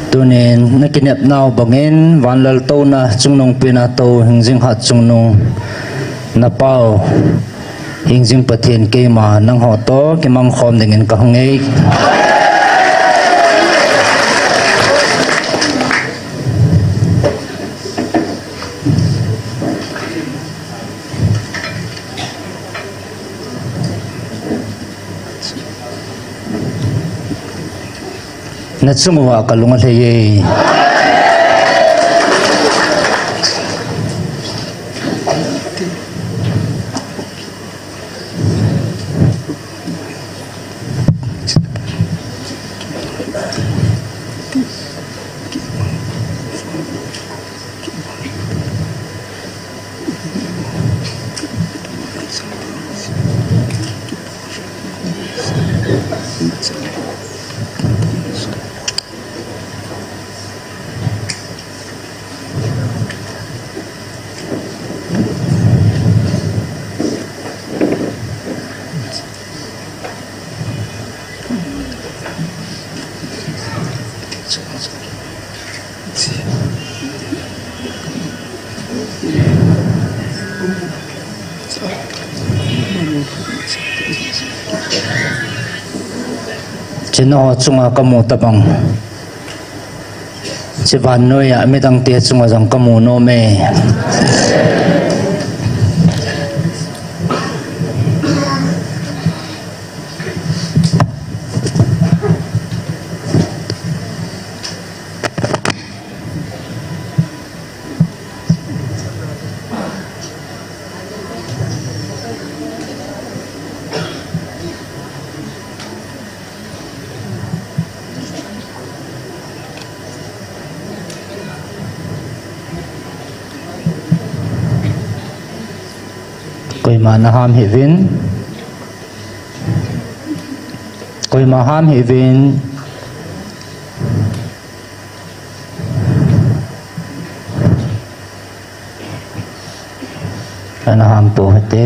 tunin nakinep nau bangin vanlal to na chungnong pina to hingjing hat chungnong napao hingjing pathian ke ma nang ho to kimang khom dingin ka hngei na chungwa kalunga leye chino chunga kamu tabang chiban noya midang tia chunga jang kamu no me koi ma ham hivin koi ma ham hivin ana ham po hete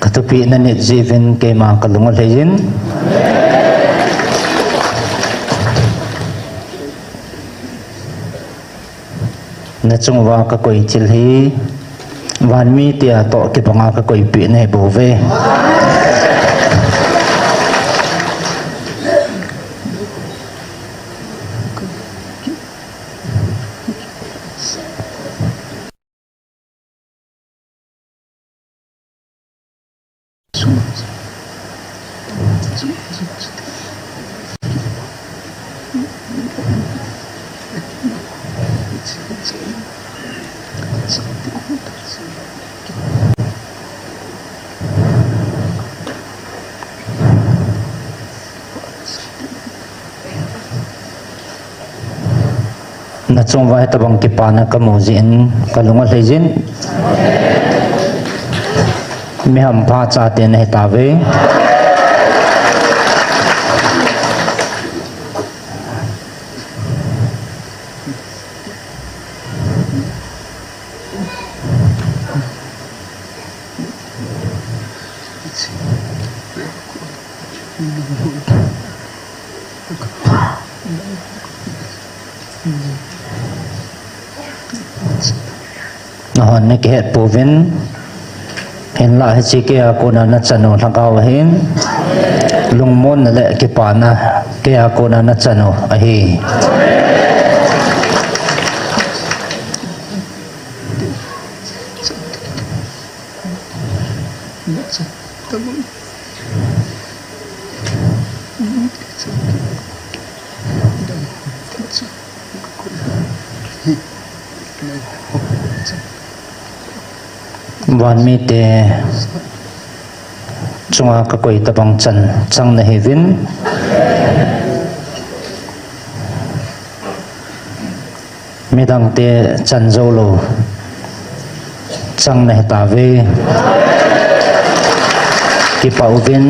katupi na ni jivin ke ma kalunga leyin na chungwa ka koi chilhi van mi tia to ki panga ka koi pi nei bove na chungwa tabang kipana kamuzin kalunga lejin mi ham pha cha te nei tave hon ne ke povin hen la he chi ke ko na chano thakaw hin lungmon na le ke pa na ke ko na chano a hi wan mi te chunga ka koi tabang chan chang na hevin midang te chan zolo chang na ta ve ki pauvin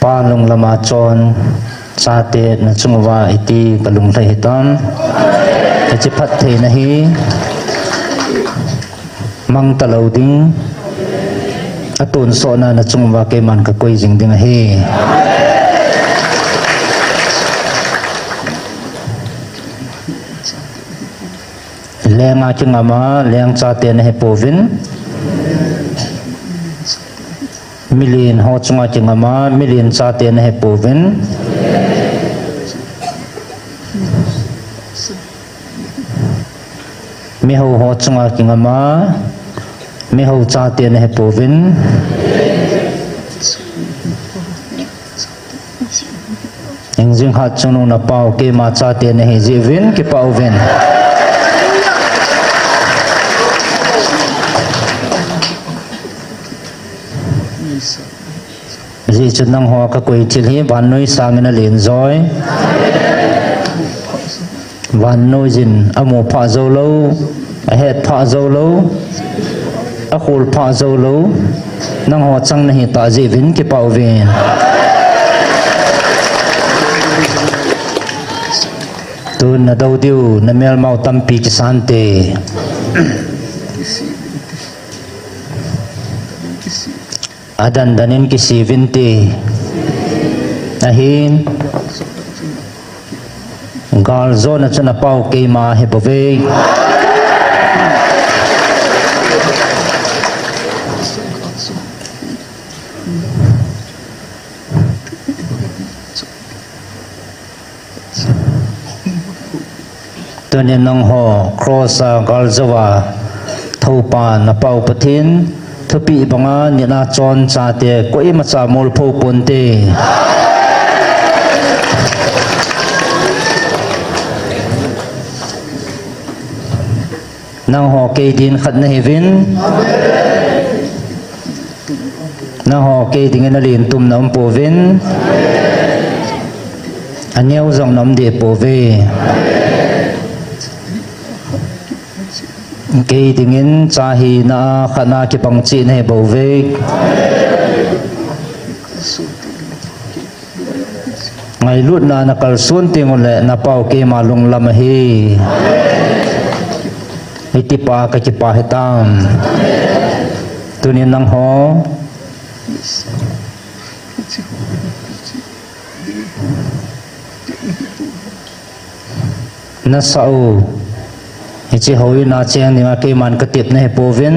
pa lung lama chon sa te na chungwa iti kalung thai hitam te chi phat the na hi mang talau ding atun so na na chungwa ke man ka koi jing ding hi lenga chungama leng cha te na he povin million ho chunga chingama million cha te na he povin mi ho chunga chingama mi ho cha te na he povin engjing hat chunu na pau ke ma cha te na he jivin ke pauvin ji chunang ho ka koi thil hi ban noi sang na len zoi van noi jin amo pha zo lo a het pha zo lo a khul pha zo lo nang ho chang na hi ta ji vin ke pau vin tu na dau diu na mel mau tam pi ki san te adan danin ki sivinti ahin gal zona chana pau ke ma he bove tunin nang ho cross gal zawa thopa na pau pathin thupi banga nina chon cha te koi ma cha mol pho pon te nang ho ke din khat na hevin nang ho ke ding na lin tum nam povin anyau zong nam de pove ke dingin chahi na khana ki pangchi ne bove ngai lut na na kal sun tingun le na pau ke malung lam hi iti pa ka ki pa hitam tunin nang ho na sau ichi hoi na chen ni ma ke man ka tip ne povin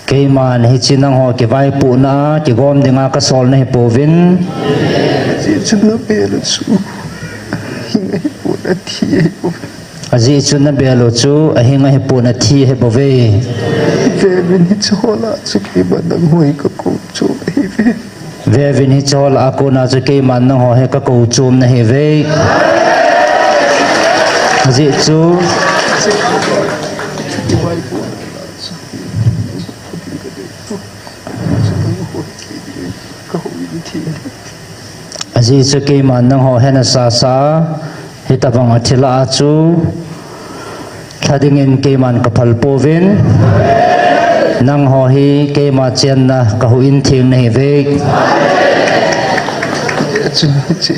ke man hi chinang ho ke vai pu na ki gom dinga ka sol ne povin chuna belo chu hinga pu na thi aji chuna belo chu a hinga he pu na thi he bove ve ni chola chu ki ba dang hoi ka ko chu ve về vin hi chol aku na chu ke man nang ho he ka ko chum na hi ve ji chu ji chu ke man nang ho he na sa sa hi ta bang athila chu thading in ke man ka phal po vin nang ho hi ke ma chen na ka hu in thing na hi ve chu chi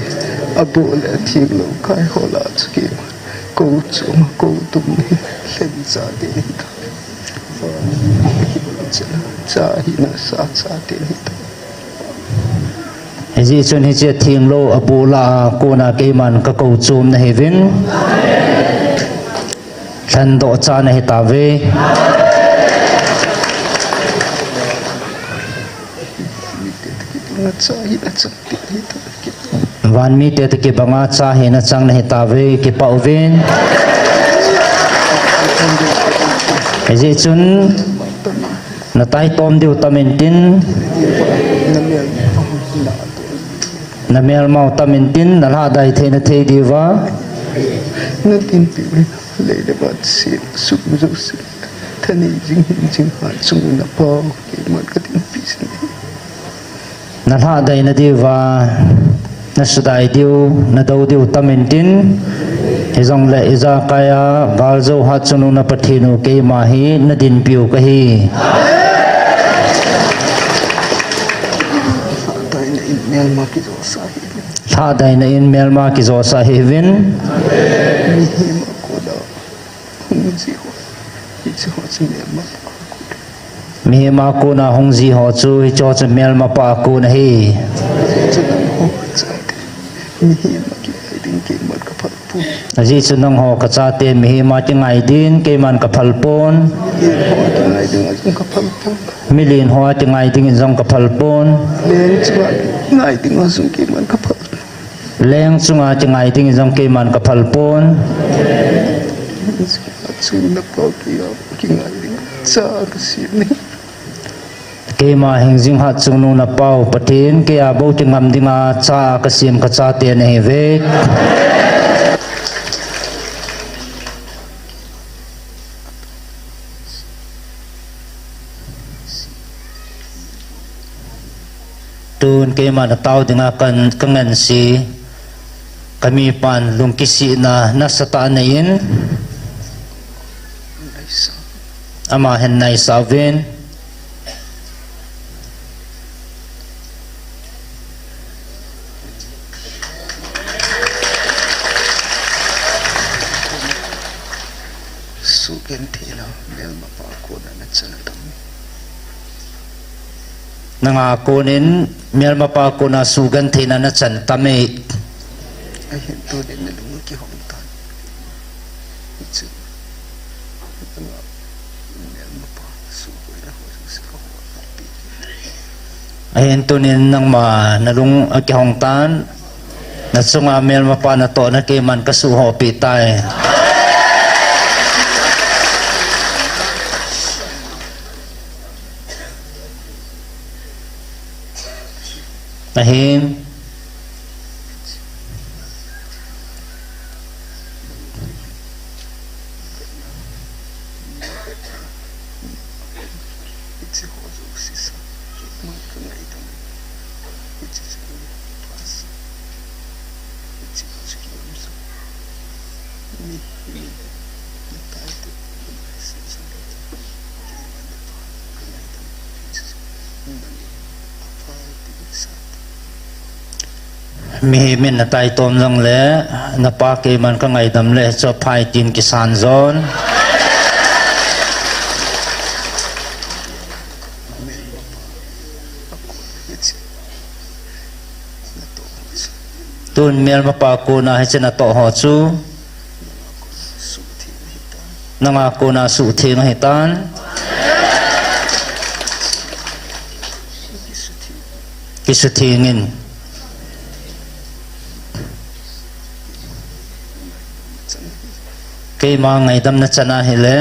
abu le thing lo kai hola chu ki ko chu ma ko tum ni len sa de ni ta cha hi na sa de ni ta ji chun hi che thing lo abu la ko na ke man ka ko chum na hi vin than do cha na hi ta ve na cha hi na cha de ni ta van mi te ke banga cha he na chang na hi ta ve ke pau vin ji chun na tai tom diu tamen tin na mel mau tamen tin na la dai the na the diwa na tin pi le de ba si su zo si thani jing ha chung na pa ke man ka tin pi si na la dai na diwa na sudai diu na do diu tamen tin hezong le iza kaya balzo ha chunu na pathinu ke ma hi na din piu ka hi tai na in mel ma ki zo sa hi tha dai na in melma ki zo sa hi vin mi hi ma ko da hung ji ho hi chi ho chi ne ma mi ma ko na hong ji ho chu hi cho chu melma pa ko na hi chu na ho cha mi hi ma ki ai ding ke man ka phal pu ji chu nang ho ka cha te mi ma ti ngai din ke man ka phal pon hi ho ki ngai ding a ka phal pu milin ho ti ngai ding in jong ka phal pon len chu ngai ding a sung ke man ka phal leng chunga ti ngai ding in jong ke man ka phal pon chu na pa ki ngai ding cha ka si ni ke ma hing jing ha chung nu na pau patin ke a bo ti ngam dinga cha ka sim ka cha te ne ve tun ke ma na tau dinga kan kangan si kami pan lung kisi na sata na in ama hen nai savin su ken thi la mel ma pa ko da na cha tam nanga konin melma pa ko na sugan thina na chan tame ai hen to de na lu ki hom ta chu mel ma pa su ko na ho su ko pi ayen tunin nang ma nalung aki hong tan na sunga melma pa na to na ke man ka su ho pi tai ahin chi ho zo si sa ma ka ngai ding chi chi pas chi chi ki am so mi ta te si sa mi min na tai tom lang le na pa ke man ka ngai dam le cho phai tin ki san zon tun melma pa ko na he chena to ho chu su thi ni ta nanga ko na su thing he tan ki su thingin ke ma ngai dam na chana hele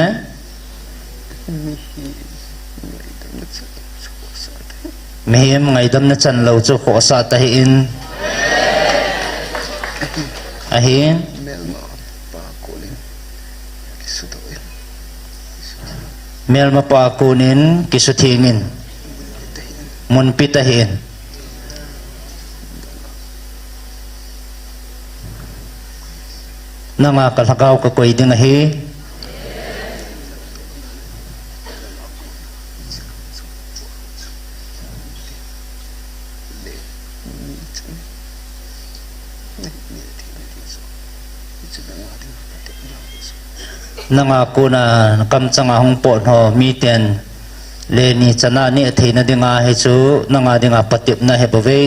mi hi ngai dam na cha chu sa mihim ngai dam na chan lo chu kho sa ta hi in ahin Melma pa kunin kisutuin mel ma pa kunin kisuthingin mun pitahin nanga kalakaw ka koy ding ahi nanga kuna kam changa hong po ho mi ten le ni chana ni theina dinga he chu nanga dinga patip na he bove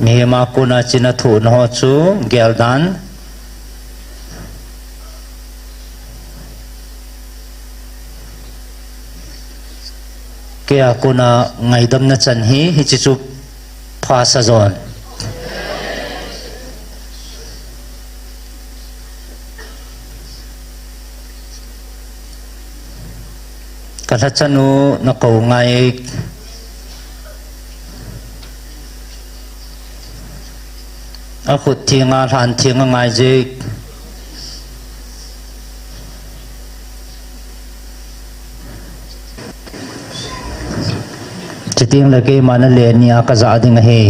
mi ma kuna china thu no ho chu geldan kaya kuna ngai dam na chan hi hi chu pha sa zon kala chanu na ko ngai a khut thinga than thinga ngai je chiting la ke mana le ni a ka za ding he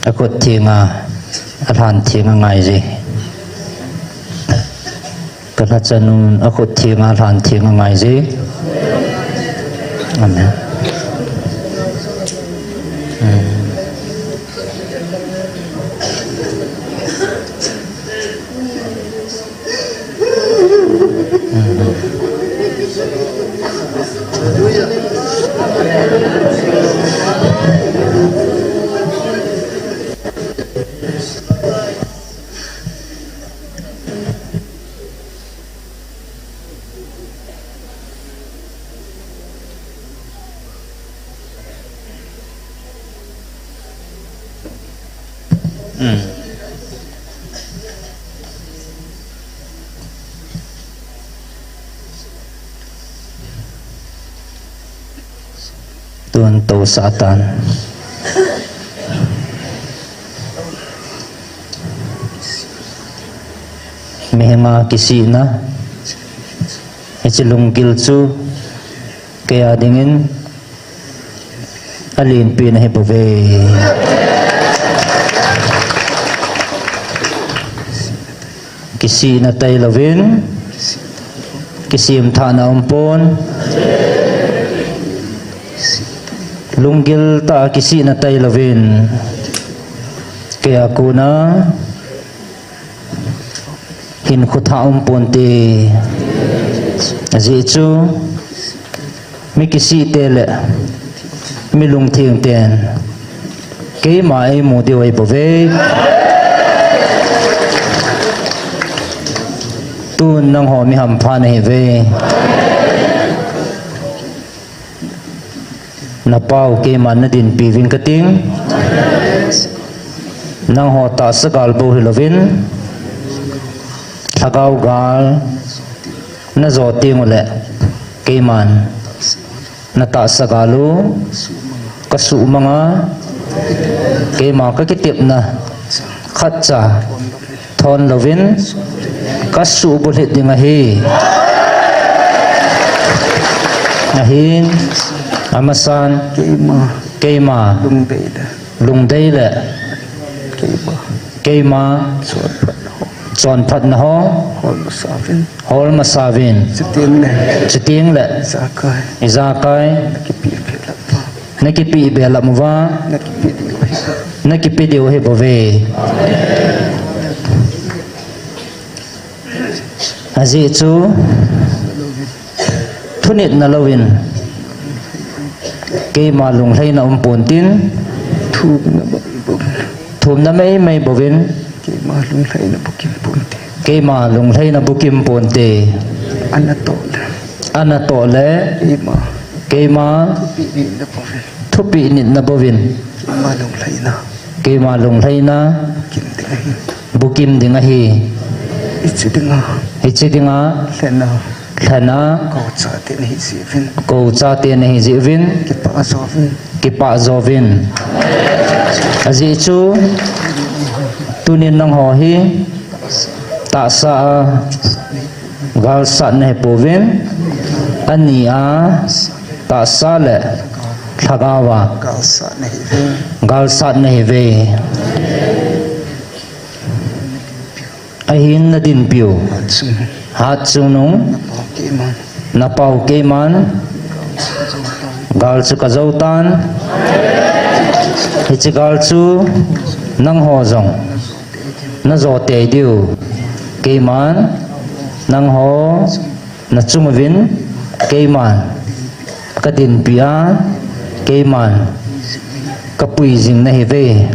a khut thinga a than thinga ngai je kala chanun a khut thinga than thinga ngai je amen tuan to satan mehma kisi na echilung kilchu kaya dingin alin pin he bove kisi na tay lovin kisim thana umpon lunggil ta kisi na tay lovin kaya kuna hin khutha umpon te aji chu mi kisi tele mi lung thieng ten ke mai mu de wai bove tun nang ho mi ham pha nei ve na pau ke man na din pi vin kating nang ho ta sakal bo hilovin thakau gal na zo ting le Kayman nata sagalo kasu mga kayma kakitip na khatsa thon lovin kasu bulit di ngahi ngahin amasan kayma lungday le kayma chon phat na ho hol masavin chitiang le izakai nakipi bela muwa nakipi diu he bove azi chu thunit na lawin ke malung hlei na umpuntin thum na mai bovin ke malung hlei na bukim ponte anatole ke ma thupi nit na bovin ke malung hlei na bukim dingahi ichidinga thana ko cha te nahi zivin kipa zovin azi chu tunin nang ho hi ta sa gal sa ne povin ania ta sa le thagawa gal sa ne ve ahin na din piu hat sunung napau keman gal chu kazautan hichi gal chu nang ho zong na zo te diu keman nang ho na chumavin keman kadin pia keman kapui jing na hive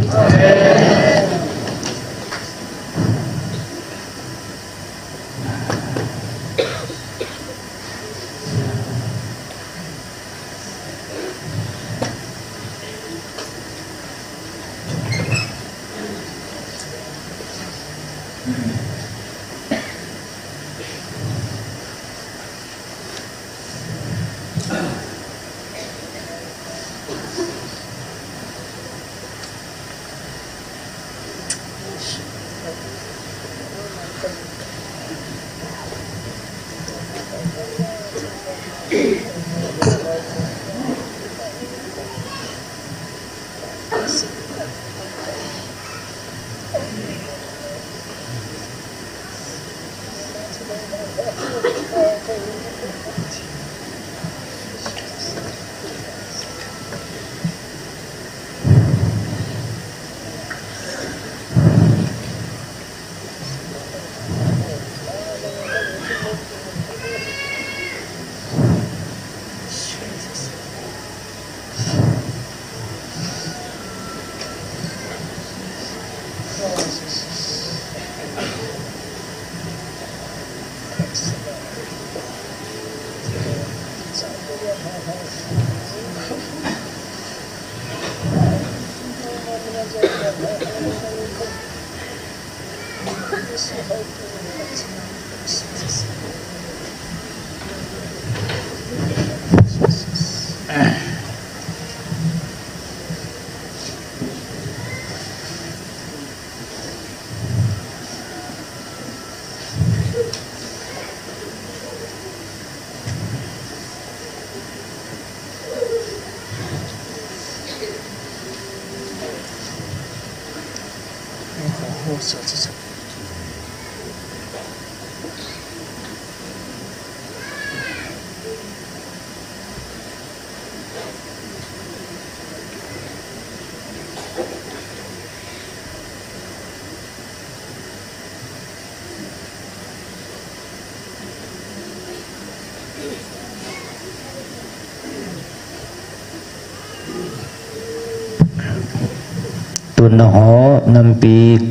tun na ho nampi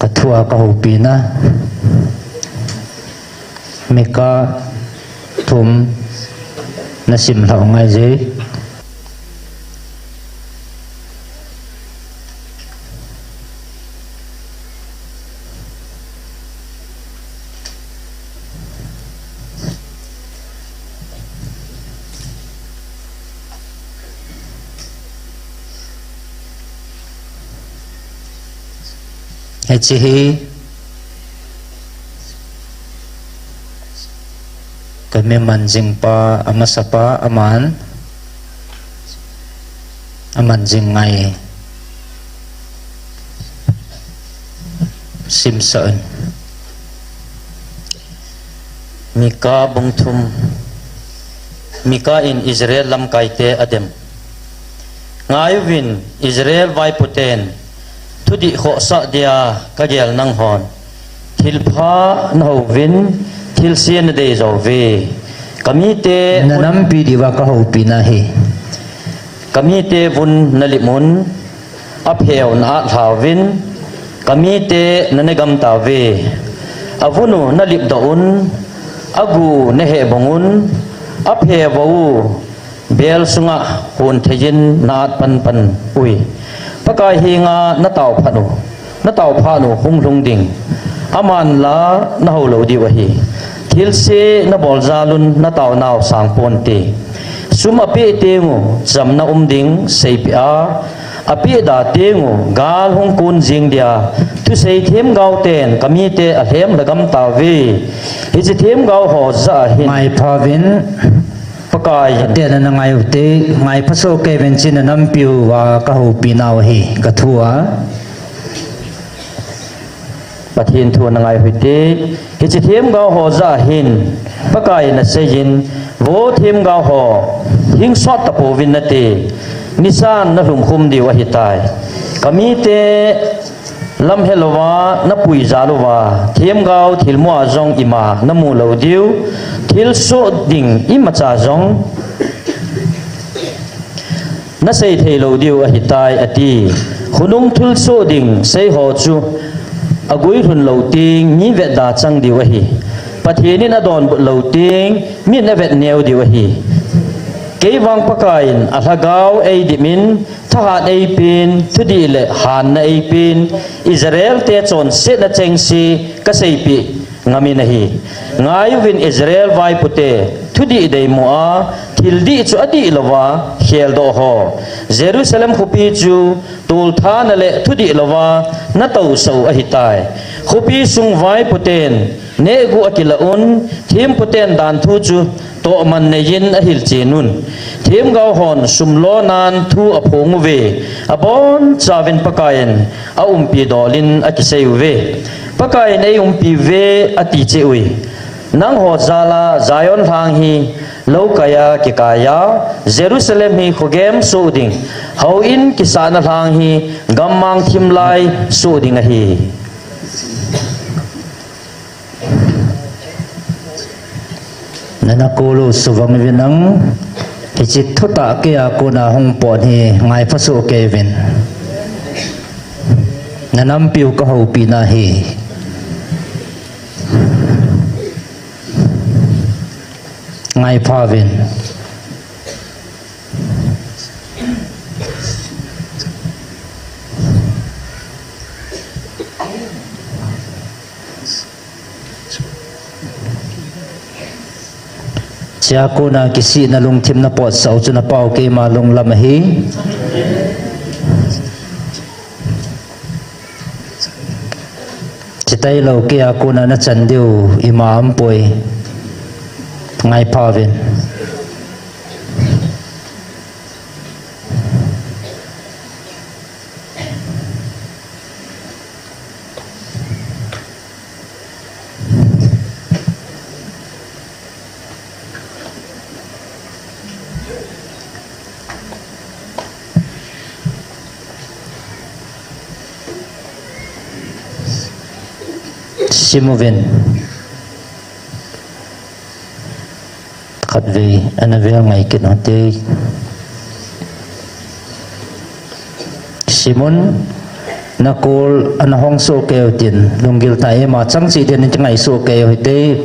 kathua kahupi na meka thum nasim lau ngai je Echihi kami manjing pa amasapa aman jing ngai simson Mika bungthum Mika in Israel lam kaite adem ngayuwin Israel vai puten tudi kho sa dia kagel nang hon thilpha no win thil sien de zo ve kami te nanam pi diwa ka ho pi na hi kami te bun nalimun apheu na thawin kami te nanegam ta ve avunu nalip daun agu nehe bongun aphe bau bel sunga hun thejin nat pan pan ui pakai hinga na tau phanu hung lung ding aman la na ho lo di wahi thil se na bol zalun na tau naw sang pon te suma pe te ngo jam na ding sei pia api da te ngo gal hung kun jing dia tu sei them gau ten kami te a hem lagam ta ve hi je them gau ho za hin mai phavin pakai te na ngai te ngai phaso ke ven chin nam piu wa ka ho pi naw hi ka thua pathin thua na ngai hite hi je them gau ho za hin pakai na seyin vo them gau ho hing sot ta po vin na te nisan na lum khum di wa hitai kami te lam helowa na pui zalowa them gau thilmo azong ima namu lo diu thil so ding ima cha zong na sei thei lo diu a hitai ati khunung thul so ding sei ho chu agui hun lo ting ni ve da chang di wa hi pathiani na don lo ting mi na vet neu di wa hi ke wang pakain athagau ei dimin thahat ei pin thudi le han na ei pin Israel te chon se na chengsi ka sei pi ngami na hi ngai win Israel vai pute thudi dei moa thildi chu adi lawa khel do ho Jerusalem khupi chu tul tha na le thudi lawa na tau so a hitai khupi sung vai puten ne gu akila un thim puten dan thu chu to man ne yin a hil chinun thim gau hon sumlo nan thu a phong ve abon chawin pakayen a umpi dolin a kisei ve pakayen ei umpi ve ati che ui nang ho zala zion hang hi lokaya kikaya Jerusalem hi khogem suding how in kisana hang hi gammang thimlai suding a hi nanakulu subang vinang ichit thuta ke akuna hong pon hi ngai phasu kevin nanam piu ka ho pi na hi ngai phavin chia cô na kisi na lung thim na pot sau chu na pau ke ma lung lam hi chitai lo ke a cô na chan diu imam poi ngai pavin Simovin khát về anh về ngày kia nó tê Simon nakol anh hong so kêu tiền lungil tay mà chẳng chỉ tiền những ngày so kêu tê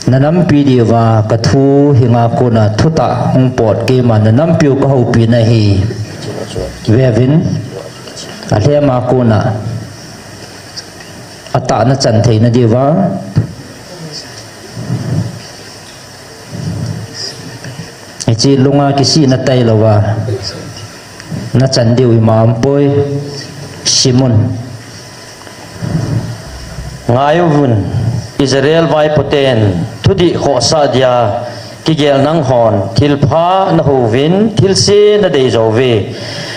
nanam pi đi và cả thu hinga cô na thu ta hong pot ke mà nanam piu có hậu pi này hi về vin anh em mà cô na ata na chan thei na diwa chi lunga kisi na tai lawa na chan diu imam poi Simon ngayuvun Israel vai poten thudi kho sa dia kigel nang hon thilpha na hovin thilse na dei zove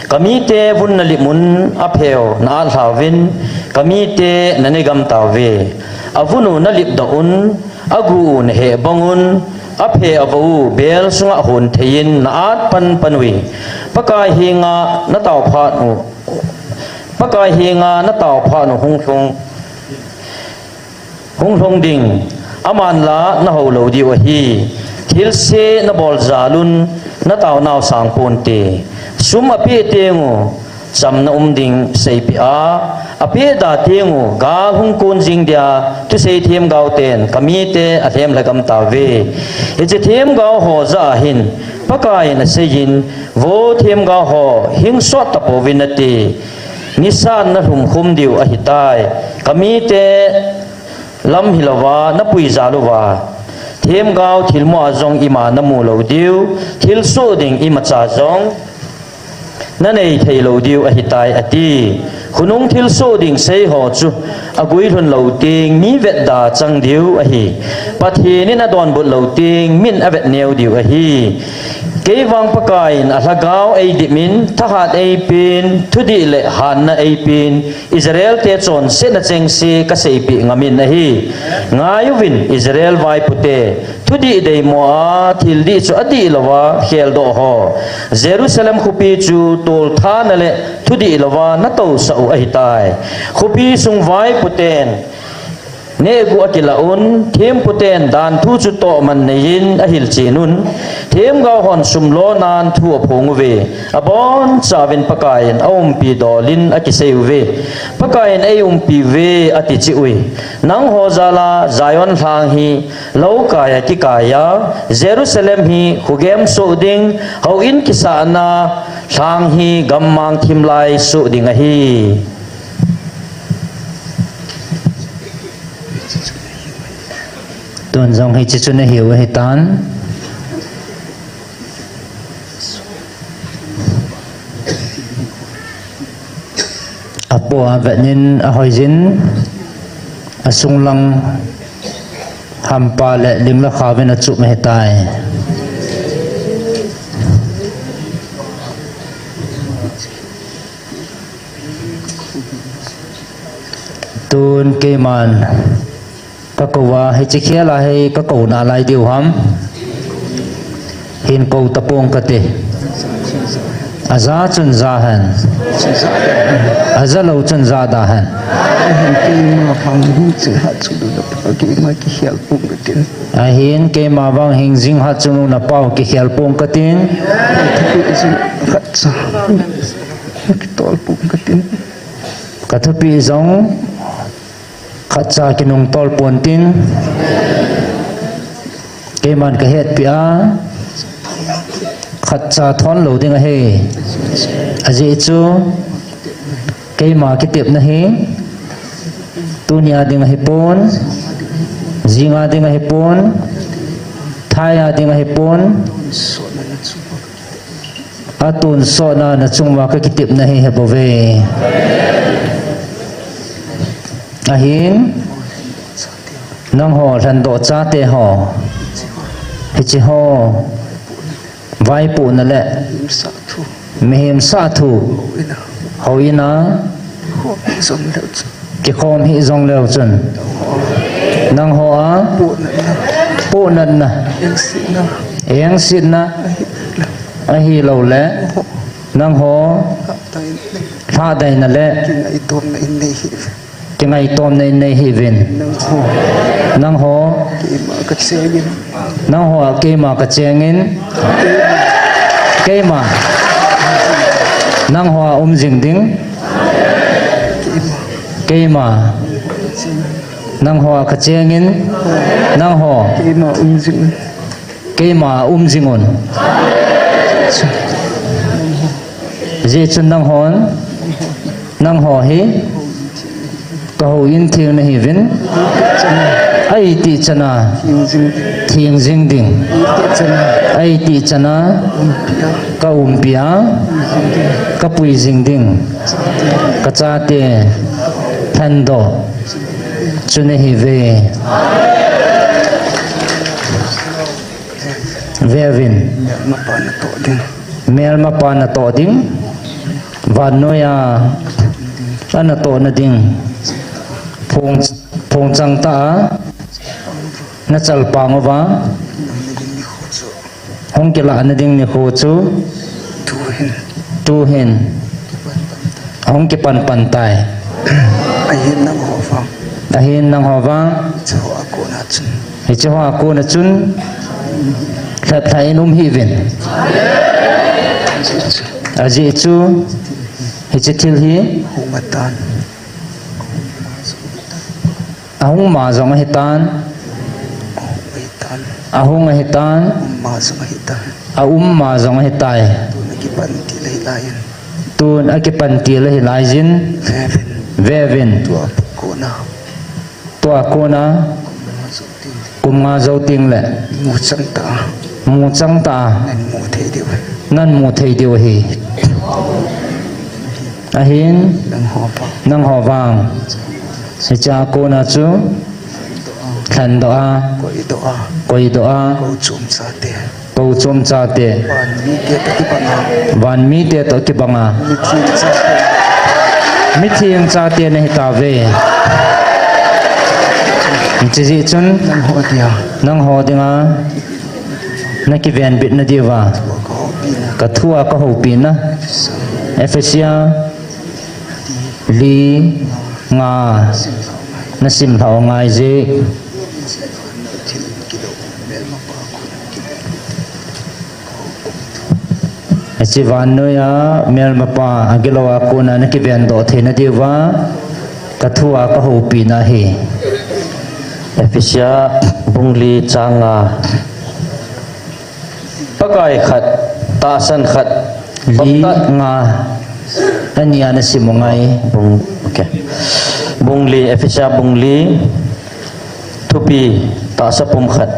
kami te bun na limun apheo na alhavin kami te na negam tave avunu na lip daun agu na he bangun aphe avu bel sunga hun thein na at pan panwi pakai hinga na taw pha nu pakai hinga na taw pha nu hung thong ding aman la na ho lo di wa hi thil se na bol zalun na taw naw sang pon te sum api tengu cham na ding sei pi a api da tengu ga hung kun jing dia tu sei them gau ten kami te a them la gam ta ve e je them gau ho za hin pakai na seyin vo them gau ho hing so ta po vinati nisan na hum khum diu a hitai kami te lam hilawa na pui zaluwa thêm gao thil mo azong ima na mu lo diu thil so ding ima cha zong na nei thei lo diu a hitai ati khunung thil so ding sei ho chu agui thun lo ting mi vet da chang diu a hi pathi ni na don bot lo ting min avet neu diu a hi ke wang pakai na lagao ai dimin thahat ai pin thudi le han na ai pin Israel te chon se na cheng si ka sei pi ngamin na hi ngayuvin Israel vai pute thudi dei mo a thil di chu adi lawa khel do ho Jerusalem khupi chu tol tha na le thudi lawa na to sa u ai tai khupi sung vai puten ne gu akilaun them puten dan thu chu to man nein a hil chinun them ga hon sumlo nan thu phong ve abon chawin pakain aum pi dolin akiseu ve pakain ayum pi ve ati chi ui nang ho zala zion hlang hi lo kaya ki kaya Jerusalem hi hugem so ding ho in kisana hlang hi gammang thimlai so ding a hi tuần dòng hay chỉ cho nó hiểu hay tán apo vậy nên hỏi dính sung lăng hampa lệ linh là khá bên chụp mẹ tài tuần kê màn các cậu hay chỉ kia là hay các cậu nào lại điều hắm hiện cậu tập buông cái gì azza chân ra hẳn azza lâu chân ra đã hẳn hiện cái mà vang hình dinh hạt chung nó bao cái khel buông cái tin cái thứ bị giống khát cha cái nông tol buồn tin cái màn cái hết bia khát cha thon lâu đi ngay he aje chu cái mà cái tiệm này dunia đi ngay pon zinga đi ngay pon thaya đi ngay pon atun so na chung wa cái tiệm này he bove ahin nang ho than do cha te ho hi chi ho vai pu na le mehem sa thu hoina ki khom hi zong leo chun nang ho a pu nan na eng sit na a hi lo le nang ho tha dai na le cái ngày tôm này này hi vin nang ho cái mà cái chengin cái mà nang ho jing ding cái mà nang ho cái chengin nang ho cái mà jingon je chun nang ho hi câu in thiêng này vin ai ti chana thiêng jing ding ai ti chana ka pia ka pui jing ding ka cha te than do chune hi ve vevin Mapa na to din. mel ma pa na to ding van no ya ana to na ding phong chang ta na chal pangova hong ke la na ding ni khu chu Tuhin. tu hin hong ke pan pan tai Ayin ng hofang. ahin nang howang So ako na chun. hi chu ha ko na chun khat thai num hi vin aji chu hi chi thil hi Humatan. ahung ma zong hitan Humitan. ahung hitan Masungahitan. ma zong hitai Nagipan tilay-layan. tun akipan til hi lai jin Vevin. vevin Tuwap ko na. to ko na kum nga zo ting le Musang ta. mu chang ta Nan mo thay diwa. nan mu thei diu hi ahin Nang hopa. nang howang si cha ko na chu khan do a Ko ito ah. koi do a Ko chum sa te. ko chom cha te Pan mi te pati pa nga. van mi te to ki banga Mitsin sa te. mi thiang cha te ne ta ve chi ji chun Nang hodia. nang ho dinga na ki ven bit na diwa Ko pina. ka thua ka ho pi na efesia li nga na sim thau ngai je achi van no ya mel ma pa agilawa ko na ki ven do the na diwa ka thua ka ho pi na hi Efisia bungli changa pakai khat ta san khat li bapta nga ania na simongai bung okay bungli Efisia bungli thupi ta sa pum khat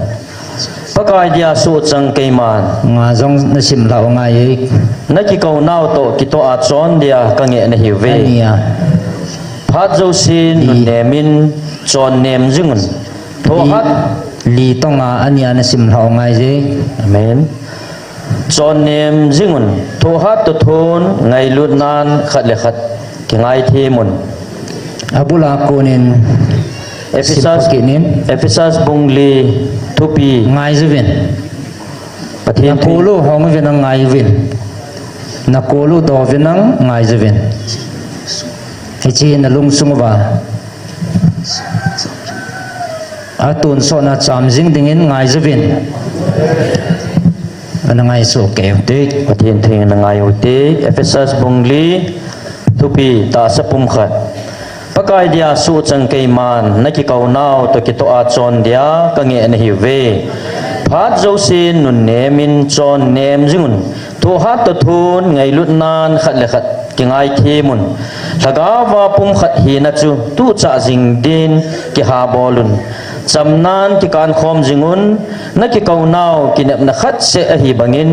pakai dia su chang keiman nga zong na sim lau ngai na ki kau nau to ki to a chon dia ka nge na hi ve ania phat zo sin nu nemin chon nem jingun tho hat li to nga ania na sim lau ngai je amen chon nem jingun tho hat to thon ngai lut nan khat le khat ki ngai the mun abula kunin Ephesus kinin Ephesus bungli thupi ngai zuvin pathian na kulu hong vin ang ngai vin na kulu do vin ang ngai zuvin hichi na lung sungwa atun so na cham jing dingin ngai zuvin ana ngai so ke te pathian thing na ngai uti Ephesus bungli thupi ta sa pum khat pakai dia su chang kei man na ki kau nau to ki to a chon dia ka nge na hi ve phat zo sin nun nemin chon nem jingun to hat to thun ngai lut nan khat le khat ki ngai the mun lagawa pum khat hi na chu tu cha jing din ki ha bolun chamnan ki kan khom jingun na ki kau nau ki nep na khat se a hi bangin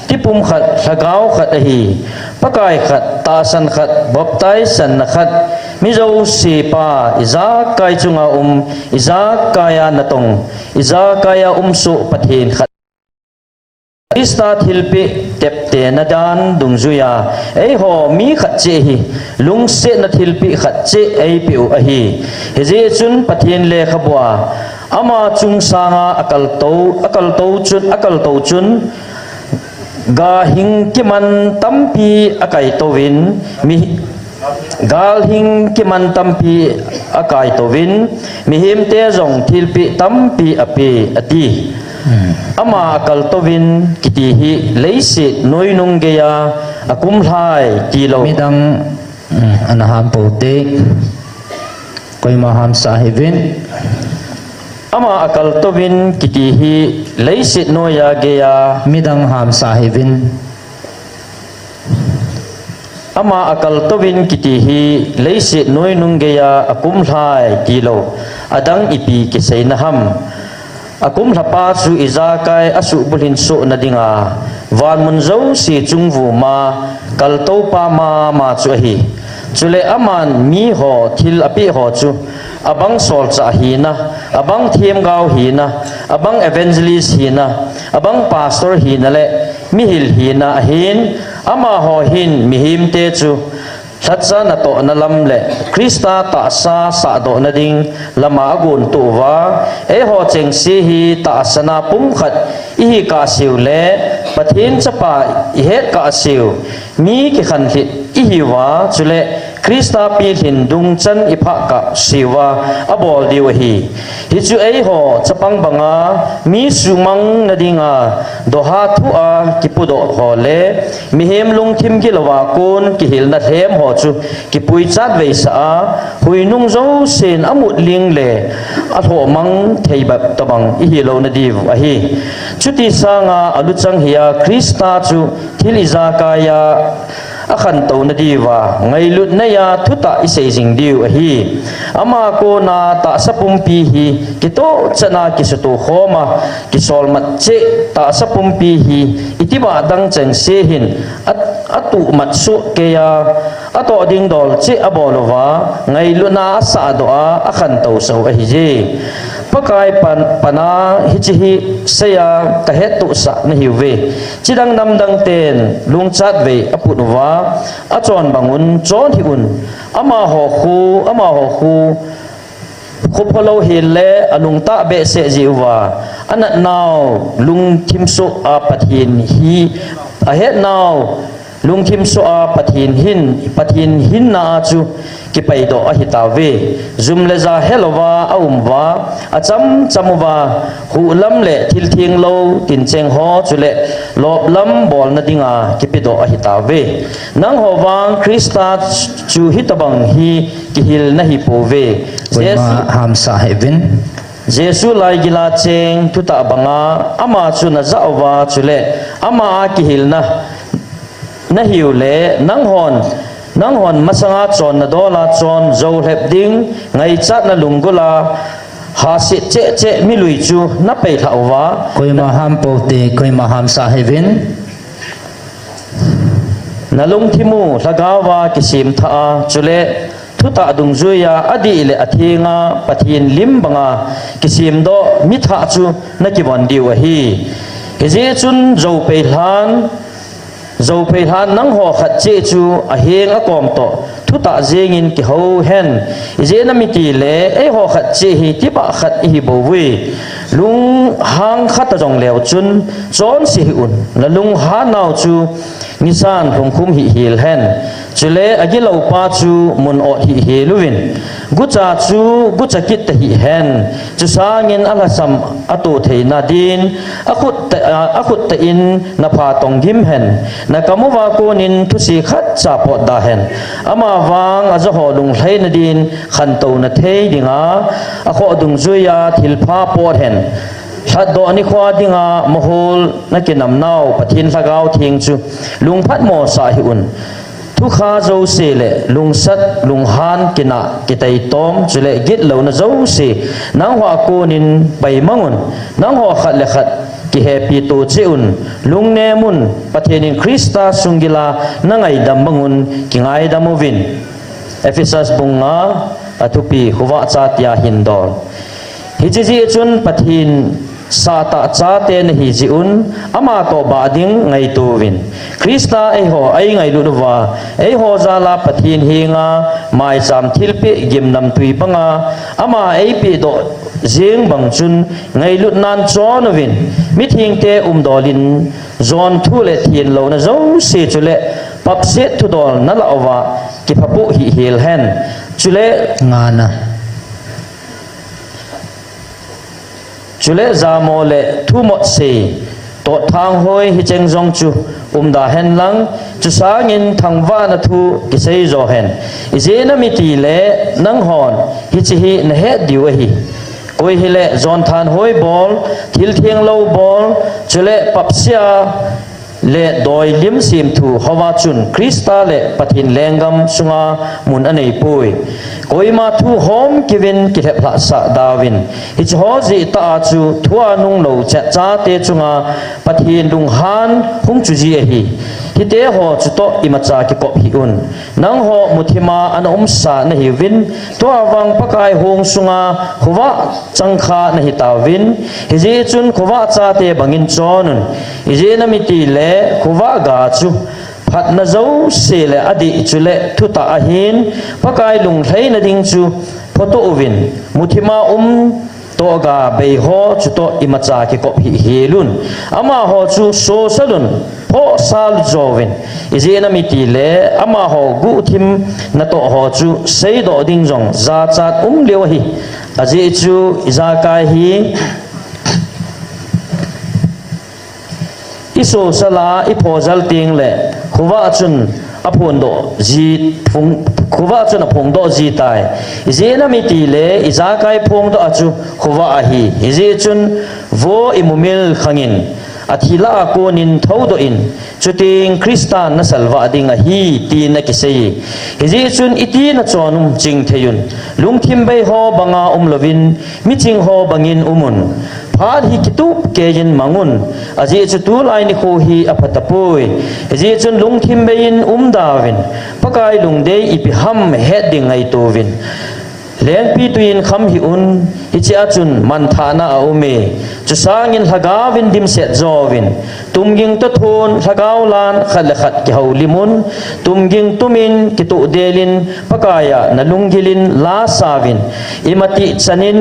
ti pum khat lagaw khat a hi pakai khat ta san khat baptai san na khat mi zo si pa iza kai chunga iza kaya natong iza kaya su pathin khat Krista thilpi tepte na dan dungzuya ei ho mi khat che hi lungse na thilpi khat che ei piu a hi heje chun pathin le khabwa ama chung sanga akal to chun ga hing ki man tampi akai to win mi gal hing ki man tampi akai to win mi him te zong thilpi tampi api ati ama akal to win kiti hi leisi noinung geya akum hai kilo midang anaham po te koi maham sahibin ama akal to win kiti hi leisi noya geya midang ham sahibin ama akal to win kiti hi leisi noinung geya akum hai kilo adang ipi kisai na ham akum lapa su izakai asu bulhin so nadinga van munzo si chungwu ma kalto pa ma chu hi chule aman mi ho thil api ho chu abang sol cha hi na abang thiam gau hi na abang evangelist hi na abang pastor hi na le mi hil hi na hin ama ho hin mi him te chu Satsa na to na lam le Krista ta sa do na ding lama agun tu wa e ho cheng si hi ta sana pum khat i hi ka siu le pathin chapa i het ka siu mi ki khan hit i hi wa chule Krista pi hin dung chan i pha ka siwa abol diu hi hi chu ei ho chapang banga mi sumang na dinga do ha thu a ki pu do ho le mi hem lung thim ki lawa kun ki hil na them ho chu ki pui chat ve sa hui nung zo sen amut ling le a tho mang thei ba tabang i hi lo na diu a hi chu ti sanga alu chang hiya Krista chu thil iza kaya akhan to na diwa ngai lut na ya thuta isei jing diu a hi ama ko na ta sapum pi hi kito chana ki sutu khoma ki sol mat che ta sapum pi hi itiba dang cheng se hin atu mat su ke ya ato ding dol che abolwa ngai lut na sa do a akhan to so a hi je pakai pana hichi seya ka het tu sa na hiwe chidang nam dang ten lung chat ve aputwa achon bangun chon hi un ama ho khu khupolo hile alung ta be se jiwa anat naw lung thimsu a pathin hi a het naw lung thimsu a pathin hin na chu ki pai do a hitawe zum le za helwa aumwa acham chamuwa hu lam le thil thing lo tin cheng ho chule lob lam bol na dinga ki pi do a hitawe nang ho wang Krista chu hitabang hi ki hil na hi pove Kuima ham sahibin Jesu lai gila cheng tuta banga ama chu na zawa chule ama ki hil na hiu le nang hon masanga chon na dola chon zo lep ding ngai chat na lungula ha se che mi lui chu na pe thawa Kuima ham pote kuima ham sahibin na lung thimu lagawa kisim tha chule thuta dung zuya adi le athinga pathin lim banga kisim do mi tha chu na ki bon diu hi ke je chun zo pe han nang ho khat che chu a heng a kom to thuta jengin ki ho hen je na mi ti le e ho khat che hi ti ba khat hi bo wi lung hang khat jong lew chun chon si un la lung ha naw chu nisan khum khum hi hil hen chule agilo pa chu mun o hi luwin gucha kit hi hen chu sangin alasam atu theina din akhut ta in na pha tong gim hen na kamuwa ko nin thusi khat cha po da hen ama wang azo ho lung hlei na din khan to na thei dinga akho dung zuya thil pha po hen Shat do ni khwa dinga mohol na kinam naw pathin lagaw thing chu lung phat mo sa hi un thu kha zo se le lung sat lung han kina kitai tom chule git lo na zo se nang wa ko nin pai mangun nang ho khat le khat ki happy to cheun lung ne mun pathenin Krista sungila nangai dam bangun ki ngai damovin Ephesus bunga atupi huwa chatia hindol hiji chun pathin sata chate na hi jiun ama to bading ngai tuwin Krista ei ho ai ngai luwa ei ho zala pathin hinga mai cham thilpi gimnam tui panga ama ei pi do jing bang chun ngai lut nan chonwin mithing te dolin zon thu le thin lo na zo se chule pap se thu dol na lawa ki phapu hi hil hen chule ngana chule zamo le thu mo se to thang hoi hi cheng jong chu da hen lang chu sangin thangwa na thu ki sei zo hen izena mi ti le nang hon hi chi hi na he diu hi koi hi le zon than hoi bol thil thiang lo bol chule papsia le doi lim sim thu hawa chun Krista le pathin lengam sunga mun anei pui koima thu hom kivin ki thepla sa dawin hi ho ji ta chu thua nung lo cha cha te chunga pathin lung han hung chu ji hi hi te ho chu to imacha ki kop hi un nang ho muthima an sa na hi win to awang pakai hong sunga khuwa changkha na hi ta win hi je chun khuwa cha te bangin chon hi je na mi ti le khuwa ga chu phat na zo se le adi chu le thu ta a hin pakai lung thlei na ding chu photo win muthima to ga bei ho chu to imacha ki kop hi helun ama ho chu so salun pho sal jovin izi na mi ti le ama ho gu thim na to ho chu sei do ding jong za chat lew hi aji chu za kai hi iso sala i phojal ting le khuwa chun apon do ji phung khuwa chun phung do ji tai izi na mi ti le iza kai phung do achu khuwa a hi izi chun vo imumil khangin athila ko nin thodo in chuting kristan na salwa ding a hi ti na kisei izi chun iti na chonum ching theyun lungthim bei ho banga lovin mi ching ho bangin umun phal hi kitup kein mangun aji chu tu lai ni kho hi aphatapoi aji chun lungthim bein dawin pakai lungde ipi ham heading ai tovin len pi tuin kham hi un ichi achun man thana a ume chu sangin hagawin dim set zowin tumging to thon hagaw lan khal khat ki haulimun tumging tumin ki tu delin pakaya nalunggilin la savin imati chanin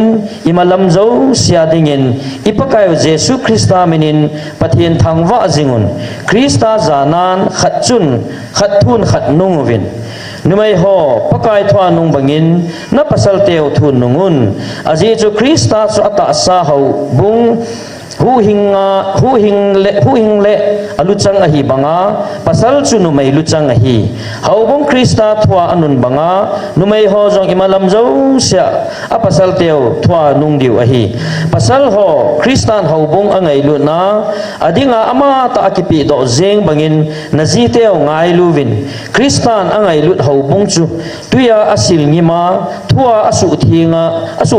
imalam zo siadingin ipakayo jesu krista minin pathian thangwa jingun krista zanan khatchun khathun khatnungwin numai ho pakai thwa nung bangin na pasal teo thun nungun aji chu krista chu ata sa ho bung hu hing le aluchang ahi banga pasal chu numai luchang ahi ho bung krista thwa anun banga numai ho jong imalam zo sia a pasal teo thwa nung diu ahi pasal ho kristan ho bung angai lu na adinga ama ta akipi do zeng bangin nazi teo ngai luwin kristan angai lut ho bung chu tuya asil ngima thua asu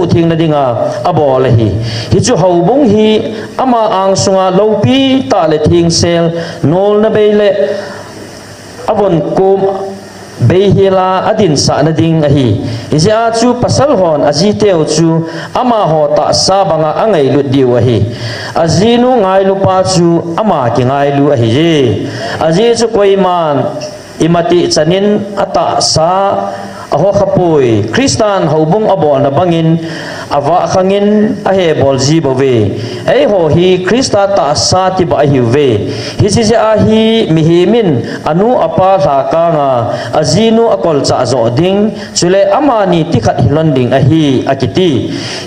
thing na dinga abol hi hi chu ho bung hi ama ang sunga lopi ta le thing sel nol na beile abon kum behila adin sa na ding ahi izia chu pasal hon aji teo chu ama ho ta sa banga angai lut diu ahi azinu ngai lu pa chu ama ki ngai lu ahi je aji chu koiman imati chanin ata sa aho khapui kristan hobung abol na bangin awa khangin ahe bolji bove ei ho hi krista ta sa ti ba hi ve hi si a hi mihimin anu apa tha ka nga azinu akol cha zo ding chule amani ti khat hilon ding a hi akiti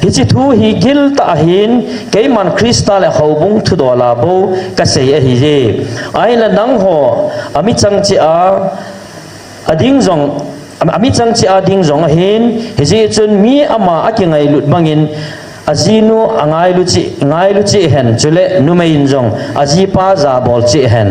hi chi thu hi gil ta hin keiman krista le hobung thu do la bo ka sei a hi je ai la nang ho ami chang chi a ading zong ami chang chi ading zong hin hiji chun mi ama akingai lut bangin azinu angai lu chi hen chule numein zong aji pa za bol chi hen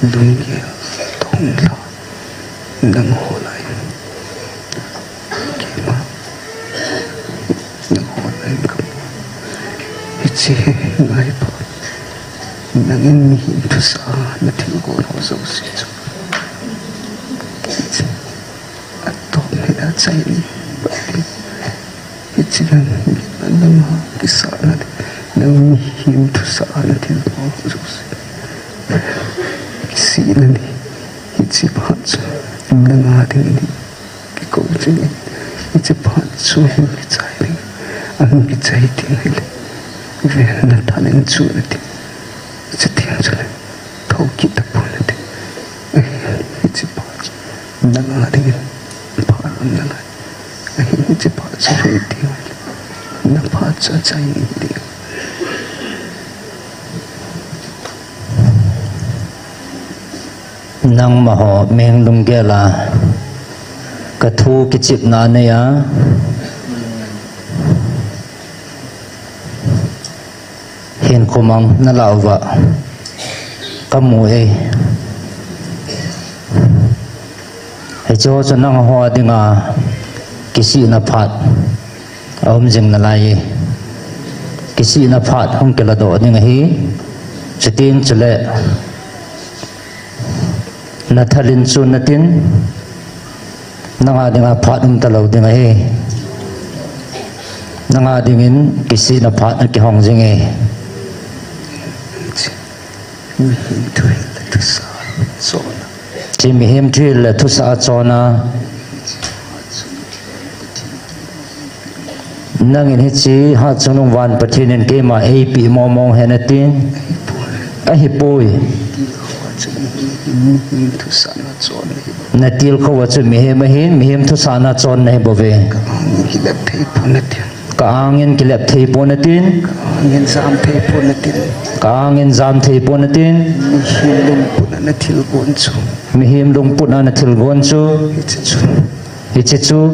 dunia tongla nang holai kema nang holai kam ichi ngai pa nangin mi tu sa na ting ko no so si chu atto me da chai ni ichi nang kisa na nang mi tu sa na ting ko so si Silani ichi patsu nangating ni kikoching ichi patsu hichai ang hichai tingle vena tanen chunati ichi tianchale thoki tapunati ichi patsu nangating param nangai ichi patsu hitingle na patsu chai ni nang maho meng lung gela kathu kichip na ne ya hin komang na lawa kamu ai cho cho nang ho dinga kisi na phat om jing na lai kisi na phat hong kela do dinga hi chitin chale na thalin chu na tin nanga dinga phat talo dinga hi nanga dingin kisi na phat na ki hong jing e chỉ mi hiểm thuê là thu sa cho na nang in hết chi hát trong nông văn bát thiên nên cái mà ai bị mong mong hay là tin ai hiệp bôi na tiêu khâu vật cho mi hiểm thu sa na cho này bảo vệ cả angin kilap thei pon natin angin zam thei pon natin cả angin zam thei pon natin mihim lung pun na thil gon chu hichichu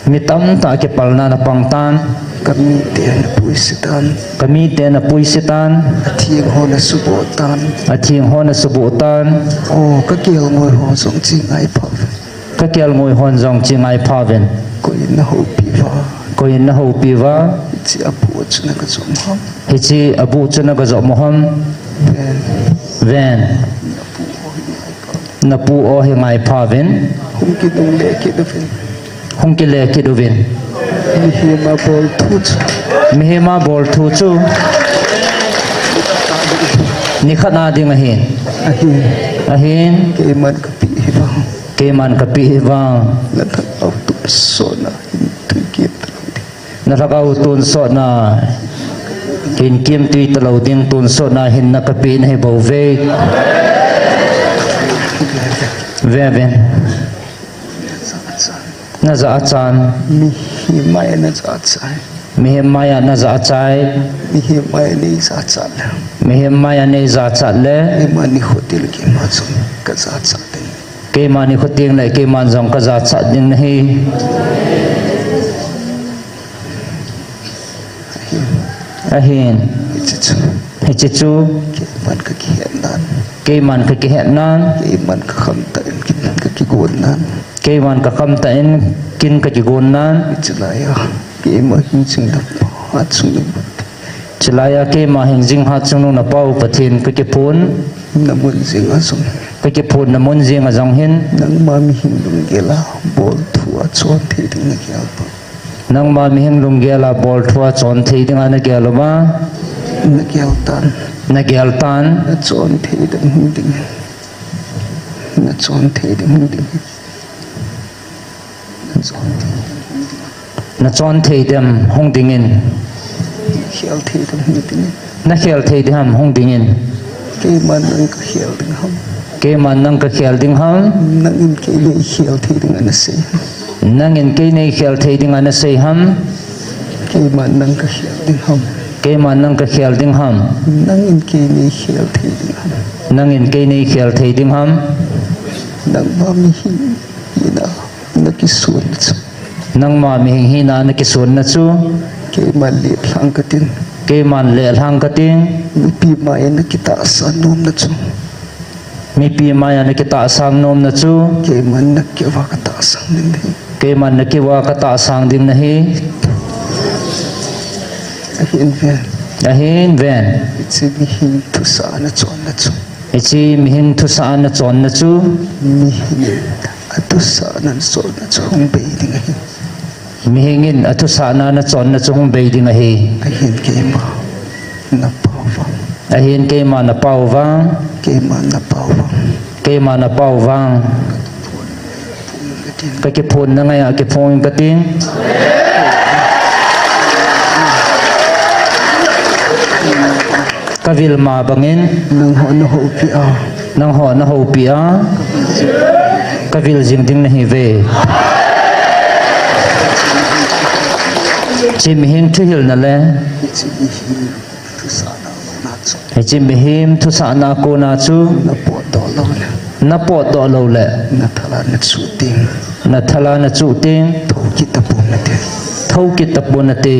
mitam ta ke palna na pangtan kami te na puisitan athiang ho na subotan o ka kel ngoi ho song chi ngai pha ka kel ngoi hon jong chi ngai phaven ko in na ho piwa chi abu chuna ka chom ham hichi abu chuna ka zom ham ven na pu o he ngai phaven hum ki dung le ki do fen hong ki le ki do ven mihima bol thu chu ni khana ding ahin ke man ka pi ba ke man ka pi wa na thak au tu so na tu ki na thakau tun so na hin kim tui talo ding tun so na hin na ka pi nei bo ve ven na za chan mihimaya na za chai mihimaya na za chai mihimaya ni za chal mihimaya ne za chat le mani hotel ki ma chu ka za chat ke mani khoting le ke man jong ka za chat ding nahi ahin hichichu ke man ka ki nan ke man ka ki nan ke man ka kham ta ka ki gon nan ke man ka kham ta in kin ka ki gon nan chulaya ke ma hin chung da ha chung chilaya ke ma hin jing ha chung na pau pathin ka ki phun na mun jing a sum ka ki phun na mun jing a jong hin nang ma mi hin lung gela bol thu a chon the ding na kya pa nang ma mi hin lung gela bol thua chon thei ding ana gelo ba na kya tan na gel tan na chon the ding na chon the ding na chon thei dem hong ding in khial the ding na khel thei dem hong ding in ke man nang ka khial ding ham ke man nang ka khel ding ham nang in ke le khial the ding ana se nang in ke nei khel thei ding ana sei ham ke man nang ka khial ding ham ke man nang ka khel ding ham nang in ke le khial the ding ham nang in ke nei khel thei ding ham nang ma mi hin ina na ki suan chu nang ma mi hi na na ki sun na chu ke man le thang ka tin ke man le hang ka ting mi pi ma na ki ta sa nom na chu mi pi ma ya na ki ta sang nom na chu ke man na ki wa ka ta sang ding ke man na ki wa ka ta sang ding na hi ahin ven chi mi hin tu sa na chon na chu ichi mi hin thu sa na chon na chu mi hin atu sa na chon na chu hong be ding hi mi hingin atu sa na chon na chu hong be ding a hi ahin ke ma na pa wa ahin ke ma na pau wang ke ma na pa wa ke ma na pau wang ka ki phun na ngai a ki phun ka ting ka vil ma bangin nang ho na ho pi a nang ho na ho pi a ka vil jing ding na hi ve chim hing thu hil na le chi mi hin tu sa na hi chim him thu sa na ko na chu na po do lo le na pot do lo le na thala na chu ting na thala na chu ting tho ki ta po na te thâu ki tập bồn te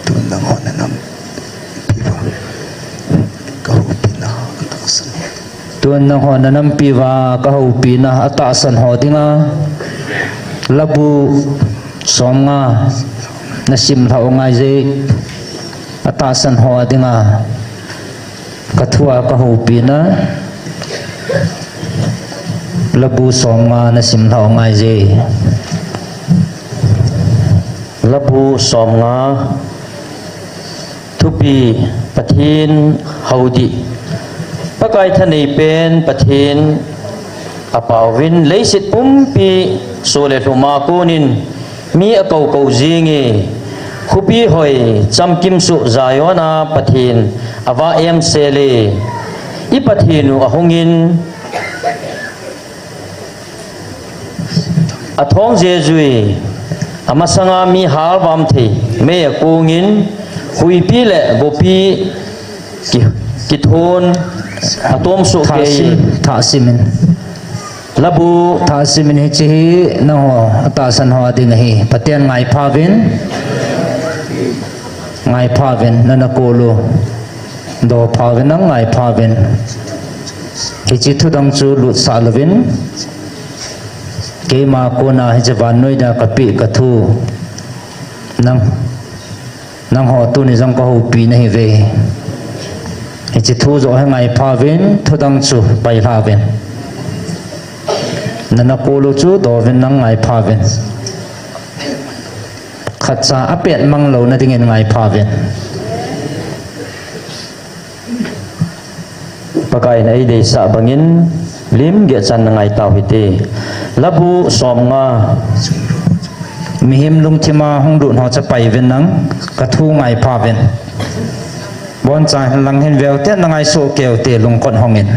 tu na ho na nam piwa ka ho pina ta san tuan na ho na nam piwa ka ho pi na ata san ho dinga labu som nga na sim thau ngai je ata san ho dinga ka thua ka ho pi na labu som nga na sim thau ngai je labu som nga thupi pathin haudi pakai thani pen pathin apawin leisit pumpi sole thuma kunin mi akau kau jingi khupi hoi chamkim su zayona pathin awa em sele I pathinu ahungin athong jejui amasanga mi hal bam the me akungin hui pi le gopi ki thon atom su ke tha simin labu tha simin hi chi na ho ata san ho ding hi patian ngai phawin nana kolo do phawin ngai phawin hi chi thu dang chu lut salwin ke ma ko na hi jawan noi da kapi ka thu nang ho tu ni jang ko ho pi na hi ve hi chi thu zo ngai phawin thu dang chu pai phawin nana kolo chu do vin nang ngai phawin khatsa apet mang lo na ding en ngai phawin pakai na ide sa bangin lim ge chan ngai taw hite labu som nga mihim lung thima hong dun ho cha pai ven nang ka thu ngai phawin bon cha lang hen vel te nangai so keu te lung kon hongin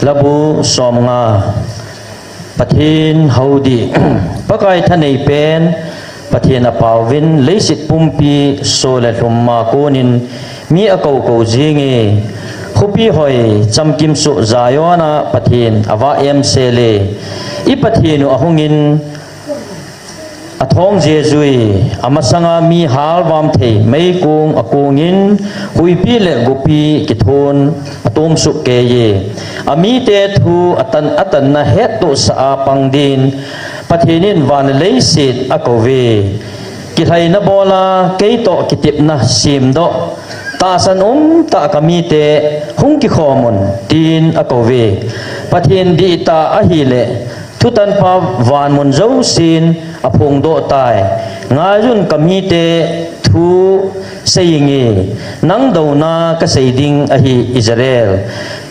labu som nga pathin haudi pakai thanei pen pathin apawin leisit pumpi sole thumma kunin mi akau ko jingi khupi hoi chamkim su zayona pathin awa em sele I pathinu ahungin athong jejui amasanga mi hal bam the mei kung akungin huipi le gopi ki thon atom su ke ye ami te thu atan na het to sa pangdin pathinin van leisit akove ki thaina bola keito kitip na sim do ta san ta kami te hung ki khomon tin akove pathin di ta ahile thutan pa van mon zo sin apong do tai ngajun kami te thu sayingi nang do na ka saiding ahi Israel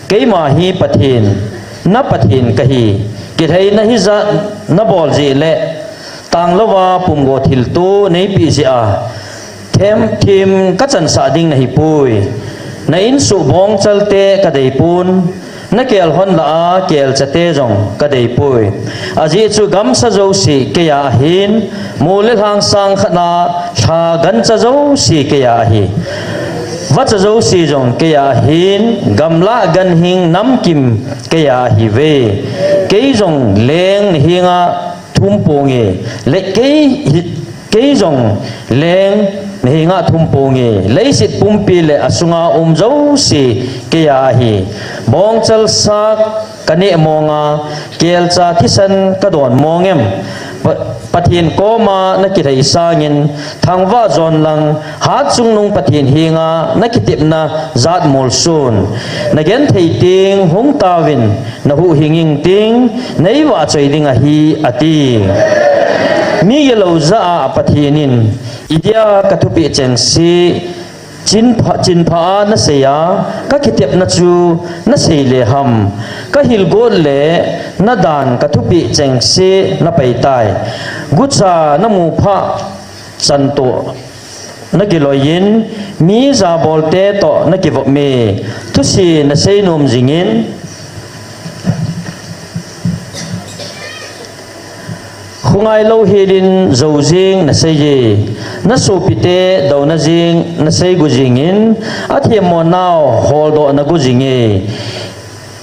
keima hi pathin na pathin kahi ki thai na hi za na bol ji le tang lawa pumgo thil tu nei pi ji a them thim ka chan sa ding na hi pui na in su bong chalte ka dei pun na kel hon la a kel chate jong ka dei pui aji chu gam sa zo si ke ya hin mule hang sang khana tha gan cha zo si ke ya hi wa cha zo si jong ke ya hin gamla gan hing nam kim ke ya hi ve ke jong leng hinga thum ponge le ke jong leng hinga thum ponge leisit pumpi le asunga zo si ke ya hi bong chal sak kani monga kel cha thisan ka don mongem pathin koma na ki thai sangin thangwa zon lang hat chung nung pathin hinga na kitip na zat mol sun na gen thei ting hung tawin na hu hinging ting nei wa choi dinga hi ati mi yelo za pathinin idia kathupi chengsi chin pha na seya ka kitep na chu na sei le ham ka hil gol le na dan kathupi chengsi na peitai gucha na mu pha chanto na giloyin mi za bolte to na kivo me tu si na sei nom jingin khungai lo helin zo jing na sei ye na so pite do na jing na sei gu jingin athiam mo naw hol do na gu jinge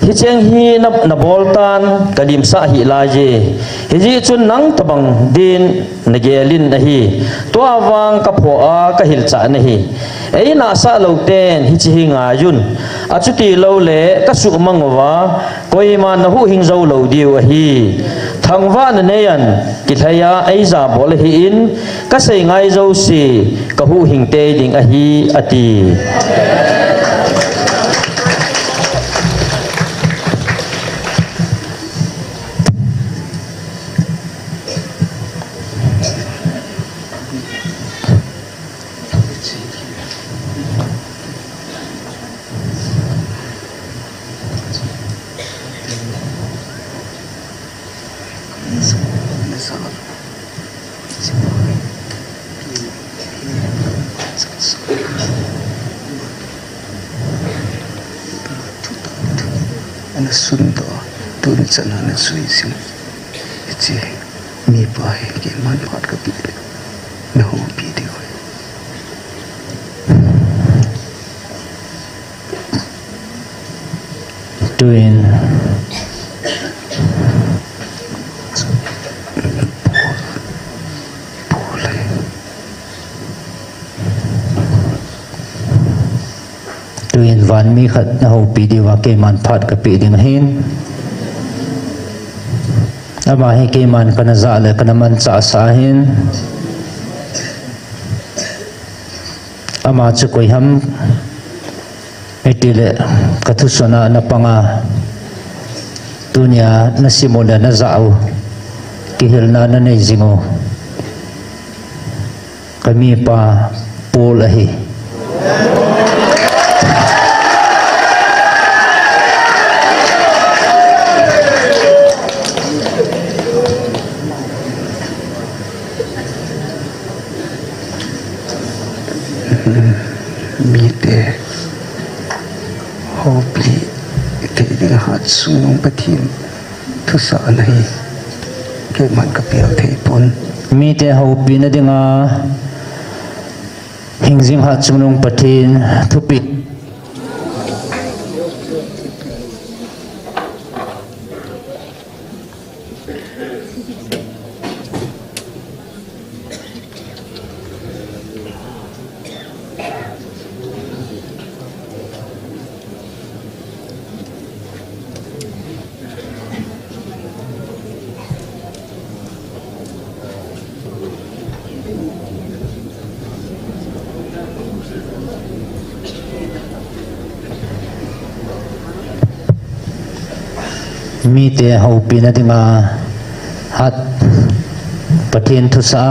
hi cheng hi na boltan kalim sa hi la je hi ji chun nang tabang din na gelin na hi to awang ka pho a ka hil cha na hi ei na sa lo ten hi chi nga yun achuti lo le ka su mangwa koi ma na hu hing zo lo diu a hi thangwa na ne yan ki thaya ei za bol hi in ka sei ngai zo si ka hu hing te ding a hi ati ana sundo tun sana na sui sim ichi mi pai ke man phat ka pi na ho pi de ho tuin tuin van mi khat na ho pi di wa ke man phat ka pi ding hin ama he ke man kana za le kana man cha sa hin ama chu koi ham etile kathu sona na panga dunia na simula na zao kihil na na nei zingo kami pa pol ahi mi te hobi te ding hat sung pathin thu sa nai ke man ka pial thei pon mi te ho pi na dinga hingjing ha chunung pathin thupi mi te ho pi na dinga hat pathin thu sa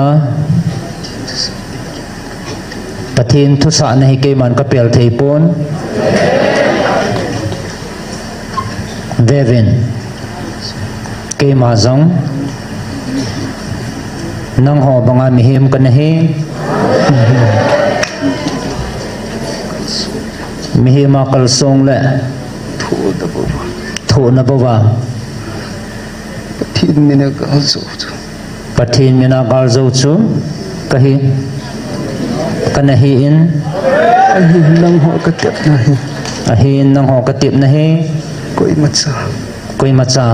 pathin thu sa na hi ke man ka pel thei pon Devin ke ma zong nang ho banga mi hem kan he mi he ma kal song le thu da bo thu na bawa pathin mi na ka zo pathin mi na gal zo chu kahi kanahi in ai nang ho ka tep na hi ahin nang ho ka tip na he koi macha koi macha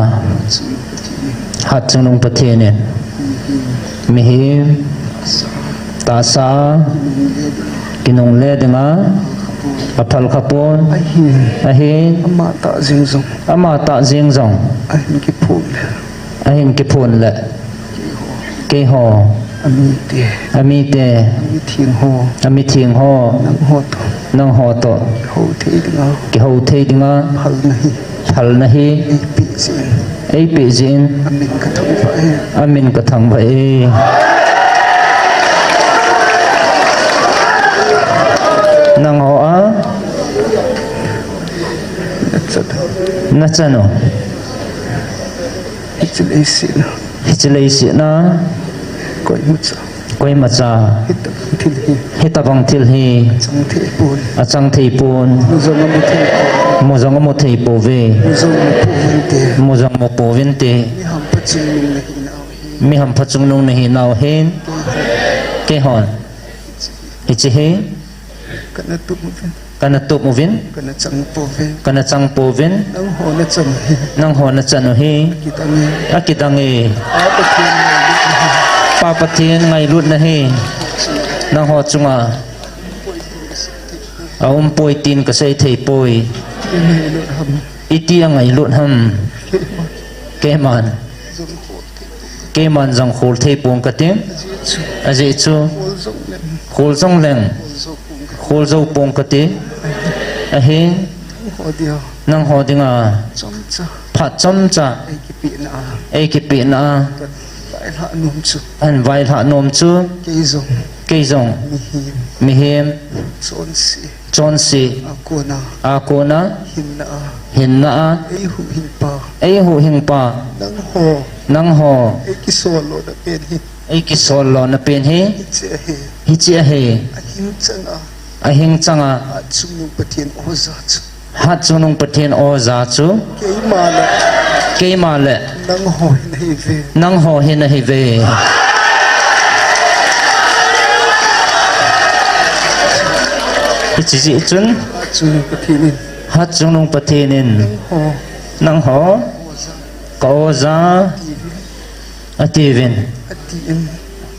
hat chunung pathin ne mi hi ta sa kinong le dinga aphal khapon ahin ama ta jing zong ama ta jing zong ai ki phun ahin ki phun le ke ho ami te ami thieng ho ami thieng ho nang ho to nang ho to ho thei dinga ki ho thei dinga phal na hi phal na hi ei pi sin ei pe jin amin ka thong pa he amin ka thang ba e nang ho a na chano ichilei sin hichlei si na koi macha koi macha thil hi hitabang thil hi chang the pun achang thei pun zong mo the mozong mo thei po ve zong mo pun te mozong mo po vin te ni ham pa chin min na hi na hi mi ham phachung nung na hi naw hen ke hon ichi he kana tu mo vin kana tup mo vin kana chang po vin kana chang po vin nang ho na chang hi nang hon na chan he kita ni akitang e a pathin na pa pathian ngai lut na he nang ho chunga aum poi tin ka sei thei poi ni lo ham iti ngai lut ham ke man zum ho te ke man jang khol thei pong ka ting chu aje chu hol zong len khol jong leng zo pung khol zo pong ka ti a he ho dia nang ho dinga chom cha phat chom cha ai ki pi na e ki pi na kan vai la num chu an vai tha nom chu ke zong ke jong mi hi mi hem chon si chon si a ko na hin na hin na hin na ai hu hin pa ei hu hing pa nang ho nang ho ai ki so lo da pen hi ei ki sol lo na pen he che he hi chi a he a hin chang a hing changa a chung nu pathian o za chu hat chu nung pathian o za chu ke ma la ke ma le nang ho nei ve nang ho he na hi ve chi chi chun a chung nu pathian in hat chu nung pathian in ho nang ho ka o za a ti vin a ti in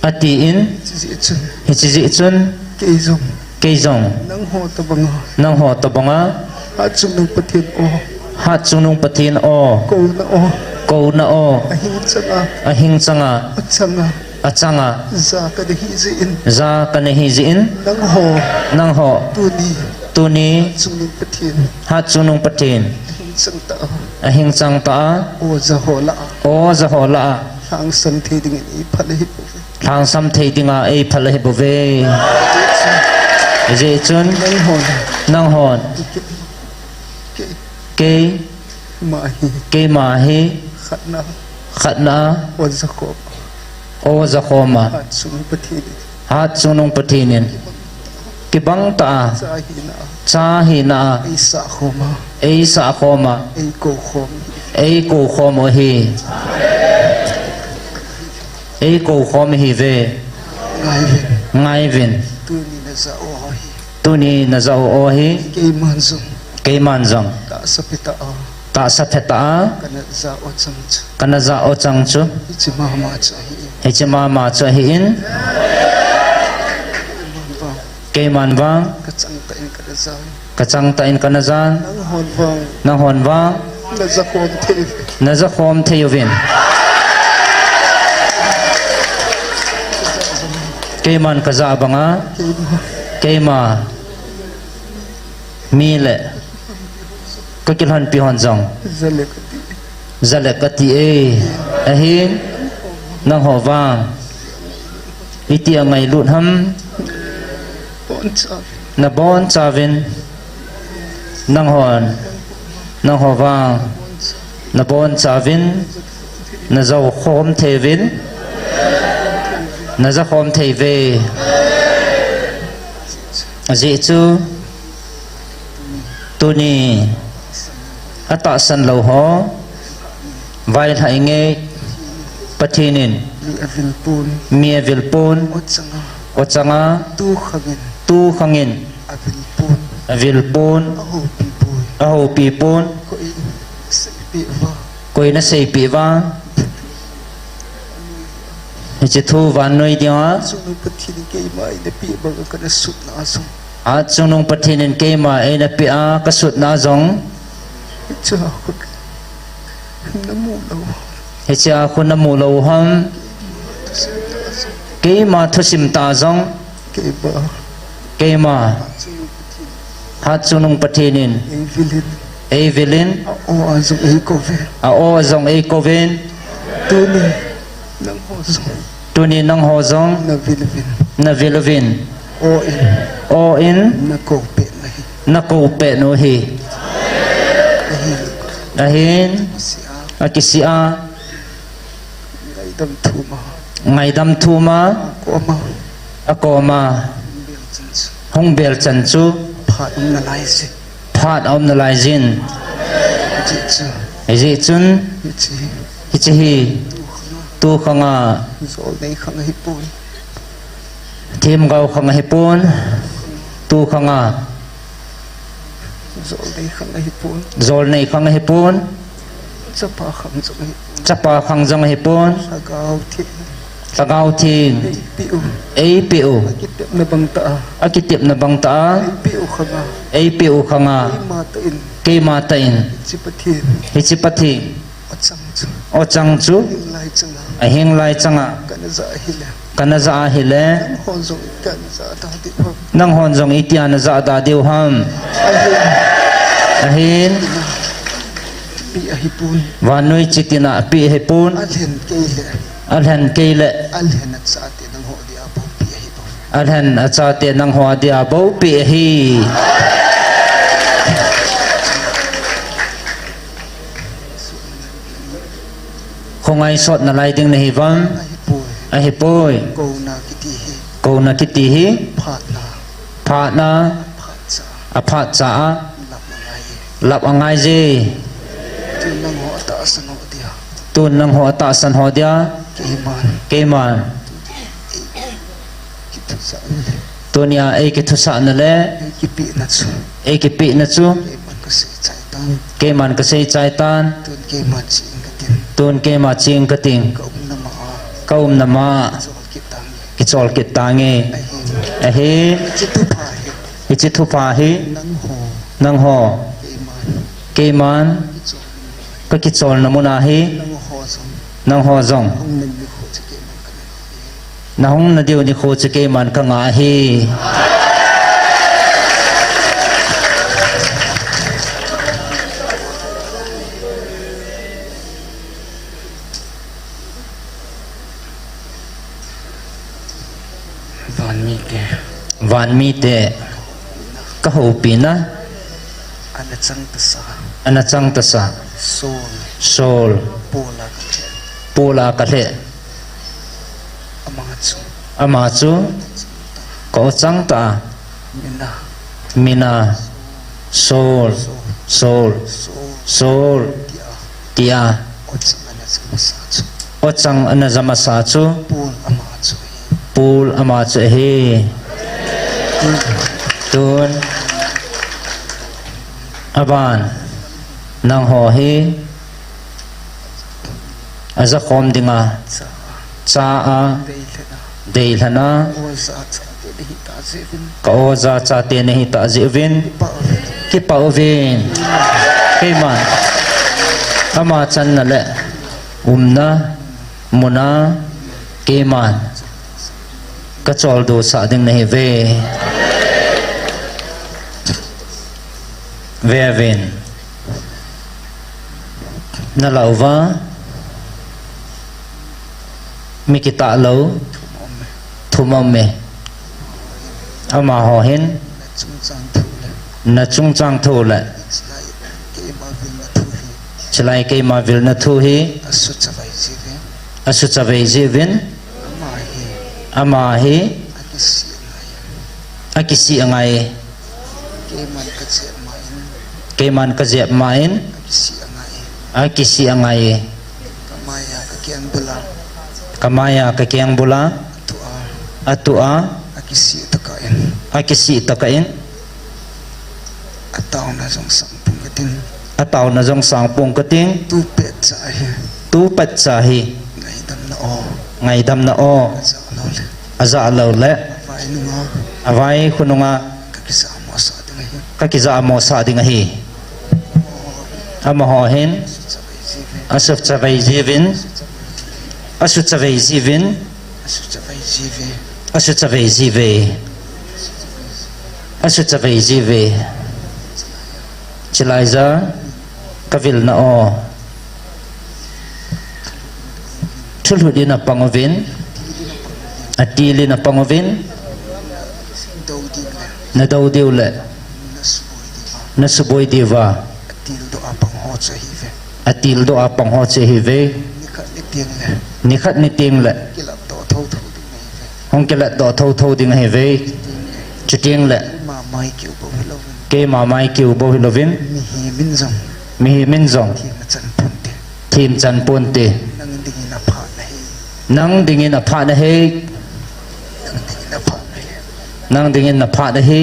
a ti in chi chun hi chi chi chun ke zong ke jong nang ho ta banga nang ho to banga a chung nu pathian o hat chu nung pathian o ko na o ko na o a hin changa a hing changa a changa a changa za ka de hi ze in za ka ne hi ji in nang ho tu ni tu ni chung nu pathian hat chu nung pathian hin chang ta a hing chang ta o za ho la o za ho la hang sam the ding i phale hi thang sam thei dinga ei phal he bo ve je chun nang ho nang hon ke ke ma hi ke ma hi khatna khatna o za ko o za khoma a chung pathian hat chu nung pathian ki bang ta za hi na cha hi na ai sa khoma ei sa khoma ai ko khom ei ko khom hi ei ko khom hi ve ngai ve ngai vin tu ni na za o hi tu ni na za o hi ke man zum ke man jang ta sa pita a ta sa pheta kana za o chang chu kana za o chang chu ichi ma ma cha hi he chi ma cha hi in man ba ke man wang ka chang ta in ka za ka chang ta in kana zan nang hon wang na hon wang na za khom the na za khom the yovin ke man ka za banga ke ma mi le ka kilhan pi hon jong zale ka ti zale ka ti e a hin nang ho wang iti angai lut ham on cha na bon chavin nang ho wang na bon chavin na zo khom thevin na za khom theve aji chu tu ni ata san lo ho vai thai nge pathinin li avil pun mia vil pon o changa o changa tu khangin tu khangin avil pun vil pon a ho pi pun a ho pi pon ko i se pi va koi na sei pi wa chi thu van noi dia chu nu pathi ni ke mai de pi ba ka na sut na so a chunung pathinin ke ma e na pi a ka sut na zong cha ko na mu lo he cha khu na mu lo ham ke ma thu sim ta zong ke ba ke ma ha chunung pathinin e vilin e vilin o azum e ko ve a o zong e ko ven tu ni nang ho so tu ni nang ho zong na vilvin na vilovin o in o in na ko pe na hi na ko pe no hi ahin si a akisia ngai dam thu ma ngai dam thu ma ko ma akoma bel chan chu hong bel chan chu phat na lai se phat om na lai jin ji chu ji chun chi hi chi hi tu khanga zol nei khang hi pun thim gau khanga hipun tu khanga zol nei khang hi pun zol nei khanga hipun chapa khang zong hi chapa khang jang hipun sagau thi tagau thing piu ei piu kitep na bang ta akitip na bang ta piu khanga ei piu khanga ma ta in ke ma ta in chipathin hichipati achang chu o chang chu lai changa a hing lai changa kana za hila kana za hi le hon zong kan za ta ti pham nang hon jong itian za da deu ham a hin pi a hi pun wanui chitina pi hipun alhen keile alhen ke le alhen at sa ti nang ho dia po pi a hi po alhen acha te nang hoa dia bo pi hi khongai sot na lai ding na hi vam a hi pui a hi poi ko na kiti hi ko na kiti hi phat na pha na phat sa a pha cha lap na ngai lap angai ji tu nang ho ta sa no dia tun nang hoa ta san ho dia ke man ke man ki tu sa tunia ei ke thusa na le ki pi na chu ei ke pi na chu ke man ka se chai tan ke man ka sei chai tan tu ke man chi ka tin tun ke ma ching ka ting ka na ma kaum na ma zol ki tang ki chol ki tange a hi a hi chi tu pha hi ichi thu pa hi nang ho nang ho ke man ke man ki zol ka ki chol na muna hi nang ho zong nang ho zong hong nan ni kho chi ke man ka na hong na diu ni kho chi ke man ka nga hi van mi te ka ho pi na ana chang ta sa ana chang ta sa sol sol pola ka pula ka le amang chu ama chu ko chang ta mina mina sol sol sol sol dia tia o chang ana chu sa chu o chang ana zama sa chu pol ama chu pul ama chu hi tun aban nang ho hi aza khom dinga sa cha a dei le na dei lana o sa cha te hi ta se vin ka o za cha te ne hi ta ji vin pa ki pa vin ke man ama chan na le umna muna ke man ka chol do sa ding na hi ve vin na lauwa mi kita lo thumam me ama ho hin na chung chang thu le na chung chang thu le slai ke ma chlai ke ma vil vin na thu hi na thu hi asu cha vai ji ve asu cha ve ji vin ama ama hi hi akisi akisi ngai angai ke man ka che ma in ke man ka jep main akisi akisi ngai angai kamaya ka kian bula kamaya ka kyang bula tu a atua akisi ta ka in akisi takain ataw na jong sang pung ka tin ataw na jong sang pung ka ting tu pe cha hi tu pat cha hi ngai dam na o ngai dam na o za no le aza lo le vai nu nga avai khununga ka ki sa mo sa ding hi ka ki za mo sa ding hi ama ho hin cha vai ji ve asuf cha vai ji vin asu cha vai ji vin asu cha vai ji ve asu cha vai ji ve asu cha vai ji ve chilai za kavil na o thulu di na pangovin atili na pangovin dau ding le na dau diu le na suboi di na suboi diva ba til do apang ho cha hi ve atil do apang ho che hi ve ni khat ni tiang le ni khat ni ting le ki lap to thau thau ding nei ve hong ke la do thau thau ding hi ve chuting le ma mai ki bo lo ke ma mai kiu bo hi lovin mi hi min zong mi hi min zong ki na chan pun te thim chan pun te nang ding na pha na hi nang dingin apa na he nang dingin apa na he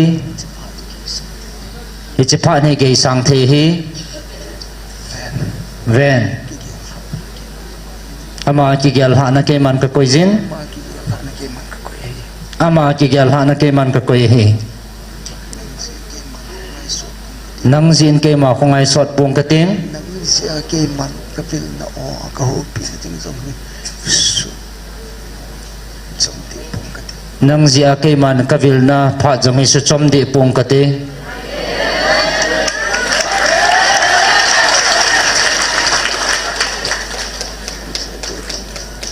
ichi pa ni ge sang the he ven ama ki gel ha na ke man ka koi jin ama ki gel ha na ke man ka koi he nang jin ke ma khong ai sot pung ka ting nang sia ke man ka pil na o ka ho pi sa ting zong su zong ti pung ka ti nang zia ke man ka vil na pha jong hi su chom de pung ka te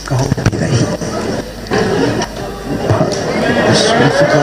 ka ho pi lai su su ka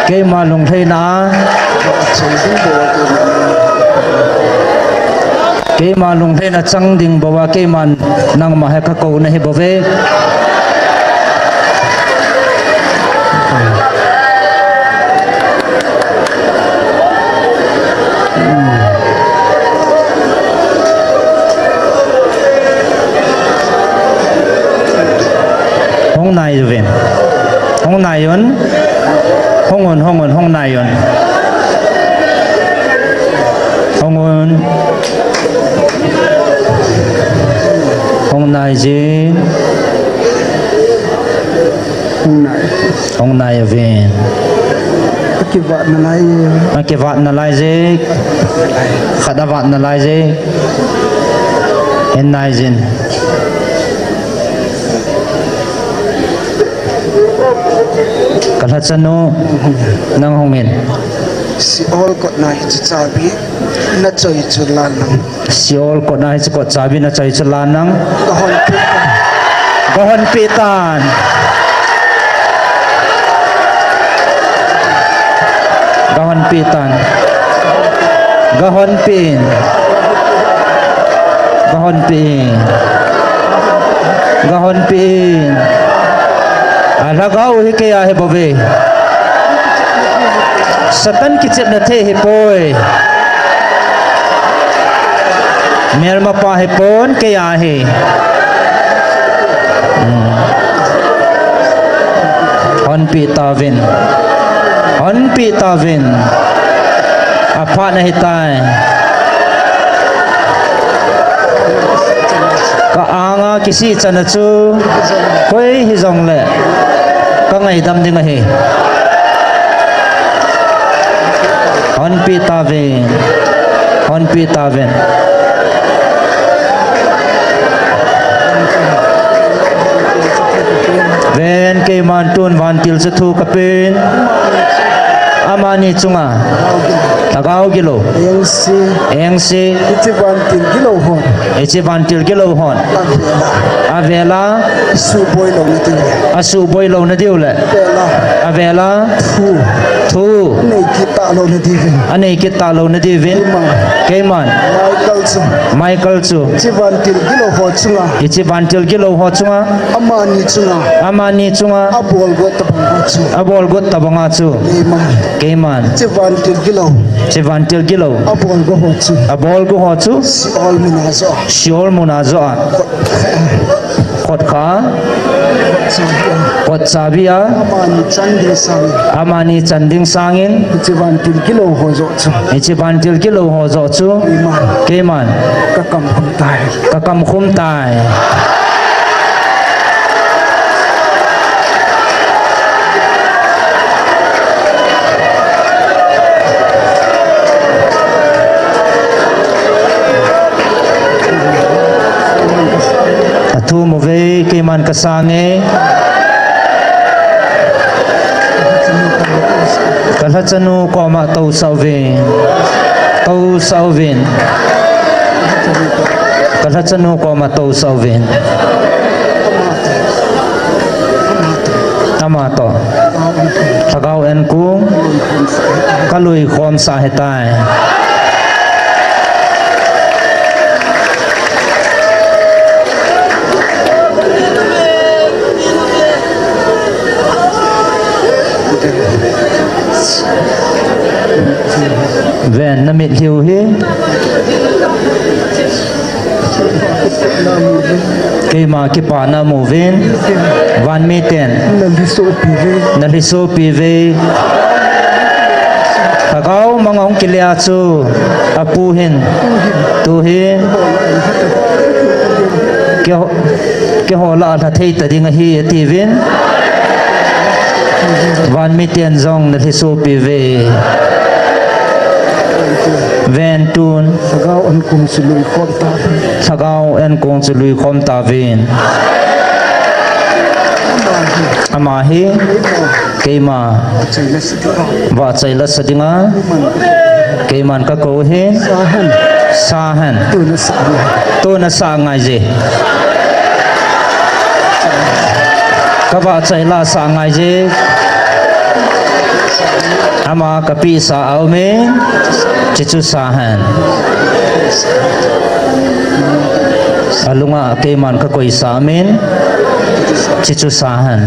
ke ma lung thei na chei ding bo ke ma lung thei na chang ding bawa ke man nang ma ha ka ko na he bove hong nai ven hong nai yon hong nai yon hong nai ji hong nai ven ki va na lai ke vat na lai je khada vat na lai je en nai jin kalachano nang hongin si all ko na hi chi chabi na choi chu lan nang siol ko na hi ko chabi na chai chalanang ka hon pi gohon pitan gohon pitan gohon pin gohon pin gohon pin alagau hi ke ya he bove satan ki chet na the hi poi mer ma pa he pon ke ya he hon pi ta vin apa na hi tai ka anga kisi chana chu koi hi jong le ka ngai dam ding a he hon pi ta vin ven ke man tun van til se thu kapin amani chunga tagaw gilo eng si ti van tin kilo hon echi van til gilo hon avela su boy lo ni tin asu boy lo na diu le bela avela thu nei ki ta lo ni divin ane ki ta lo na divin ke man michael chu ti van tin kilo ho chunga echi van til gilo ho chunga amani chunga abol go ta bang chu abol got tabanga chu ke man ti van tin kilo che van til gilo abol go ho chu abol go ho chu si all mina zo siol munazo khot kha kot sabia amani chanding sangin ti van tin kilo ho zo chu echi van til gilo ho zo chu ke man ka kam khum tai thu mo ve ke man ka sange kalha chanu ko ma to kalachanu ko mato sawin amato tagaw en ku kalui khom sa hetai ven namit hiu hi cây mà cái bà na mù ven van mi ten naliso pive tagaw mga ong kiliatsu apuhin tuhin ke hola na thei ta ding hi tivin van mi ten zong naliso pive ven tun Tagaw an kum sului khom ta tagaw en kong lui khom ta vin amahi keima chai la sidika wa chaila sadinga keiman ka ko he sahan tu na sa to na sa ngai je ka wa chaila sa ngai je ama kapi sa aume chichu sahan alunga keiman ka koi samin chichu sahan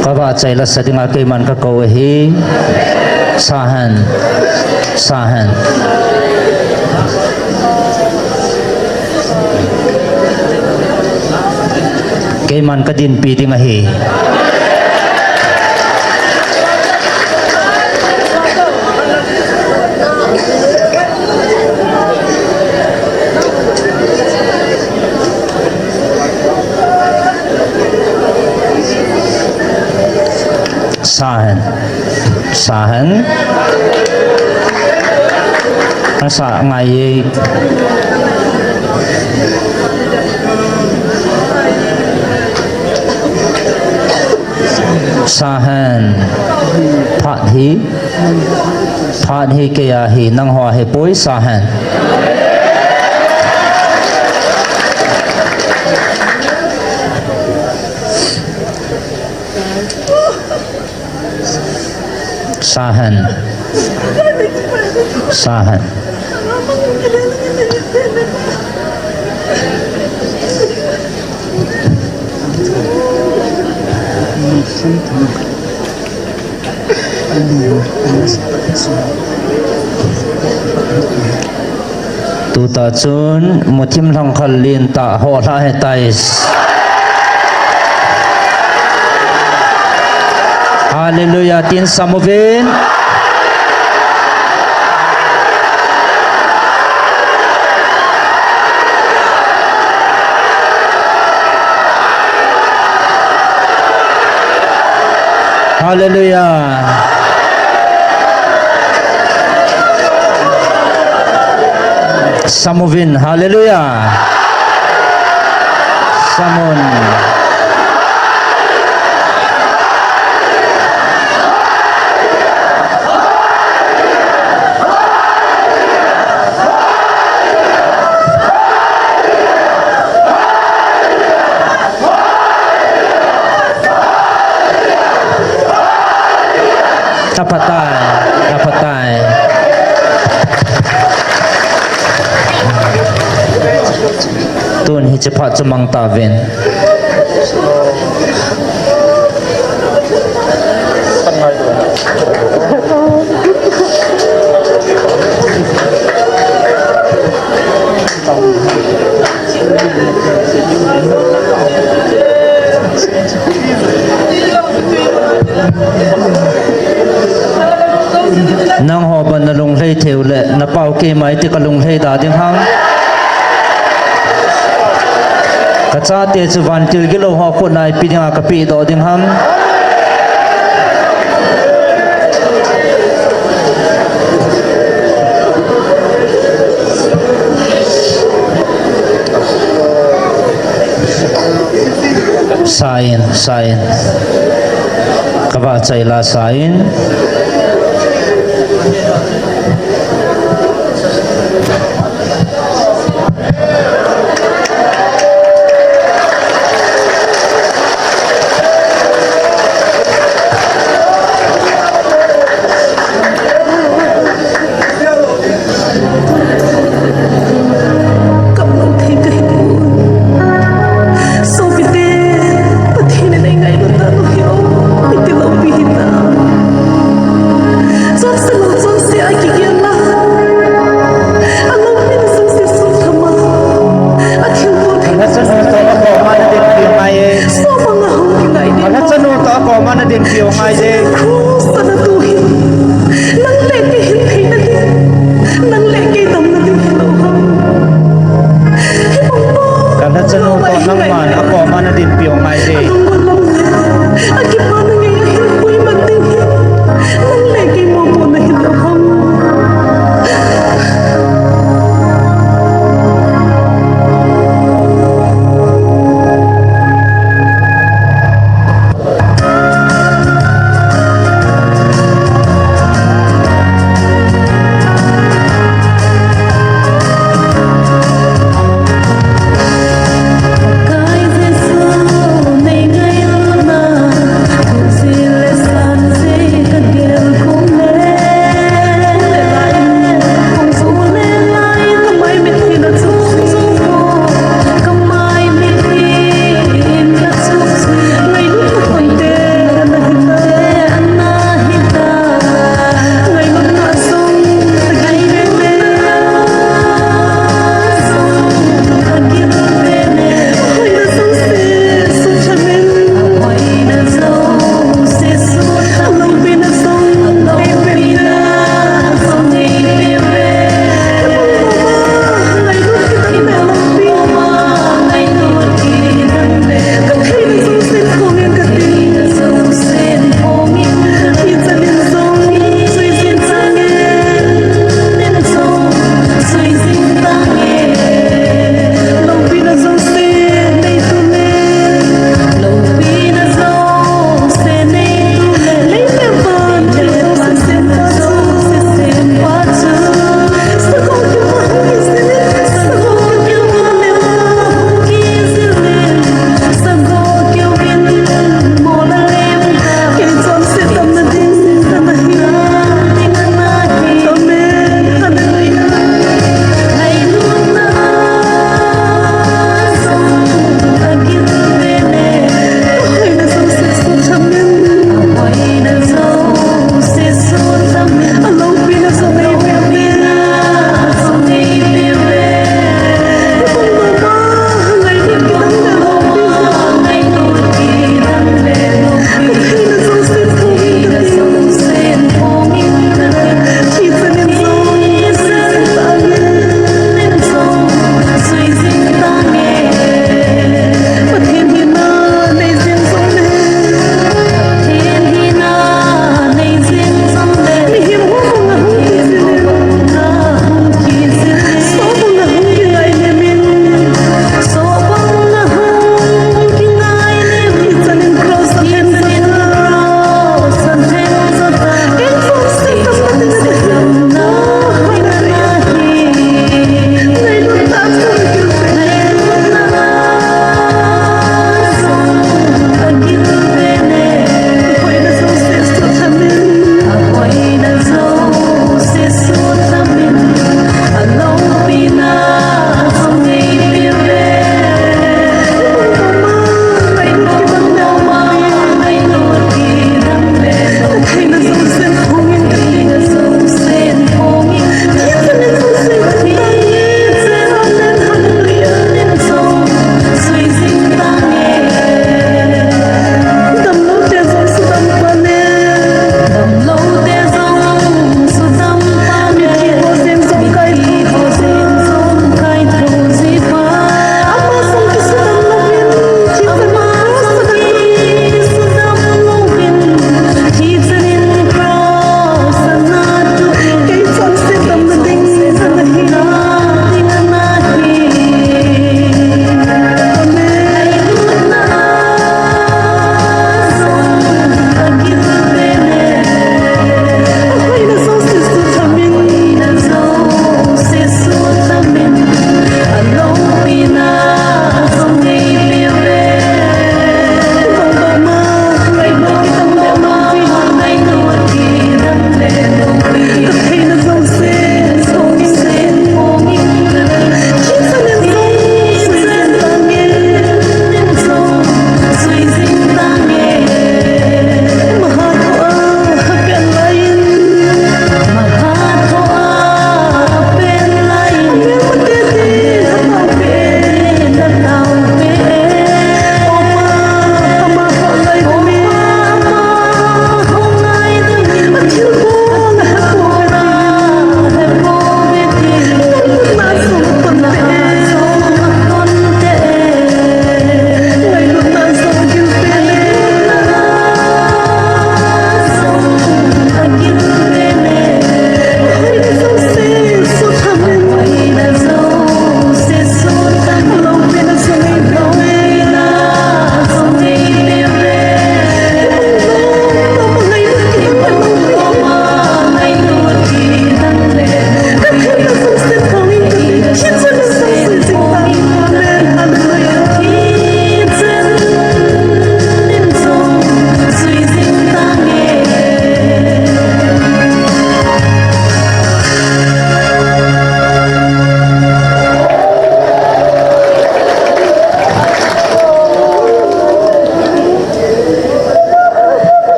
kaba chaila sadinga keiman ka ko hi sahan sahan keiman ka din pi dinga hi sahan sahan asa ngai sahan phat hi ke ya hi nang hoa he poi sahan sahan sahan tu ta chun muthim thang khal lin ta ho la he tais hallelujah tin samovin hallelujah samovin hallelujah samun tapatai tun hi chepat chemang ta ven nang ho ban na lung lei theu le na pau ke mai ti ka lung lei da ding hang ka cha te chu van til gi lo ho ko nai pi dinga ka pi do ding ham sain ka ba chai la sain chanu to ko mana din piu ngai je sana tuhin nang leke hin thei na di nang leke dam na di lo ham kan ha chanu to nang man a ko mana din piu ngai je nang lam a ki pa na ngai hin hui man ding nang leke mo po na hin lo ham Kai Jesu nei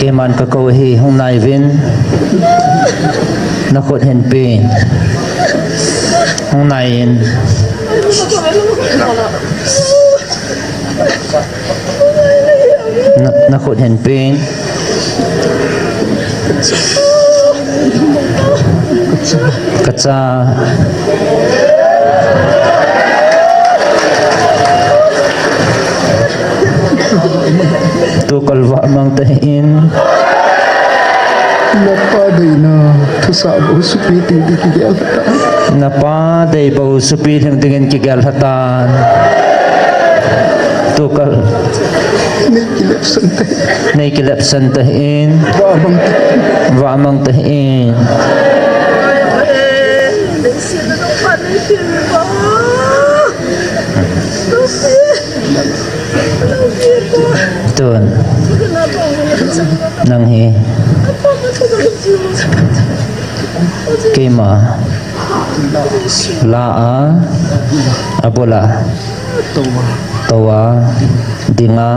cái man cái câu hi hôm nay vin nó khốt hen pin hôm nay nó khốt hen pin kaca tu kalwa mang tahin Napaday na tusabo supiti di kigel napa day bau supi hang dengan kigal hatan tu kal Nikilip sante nay kilap santahin Bamang wa mang tahin tun nang hi kema la a abola tawa dinga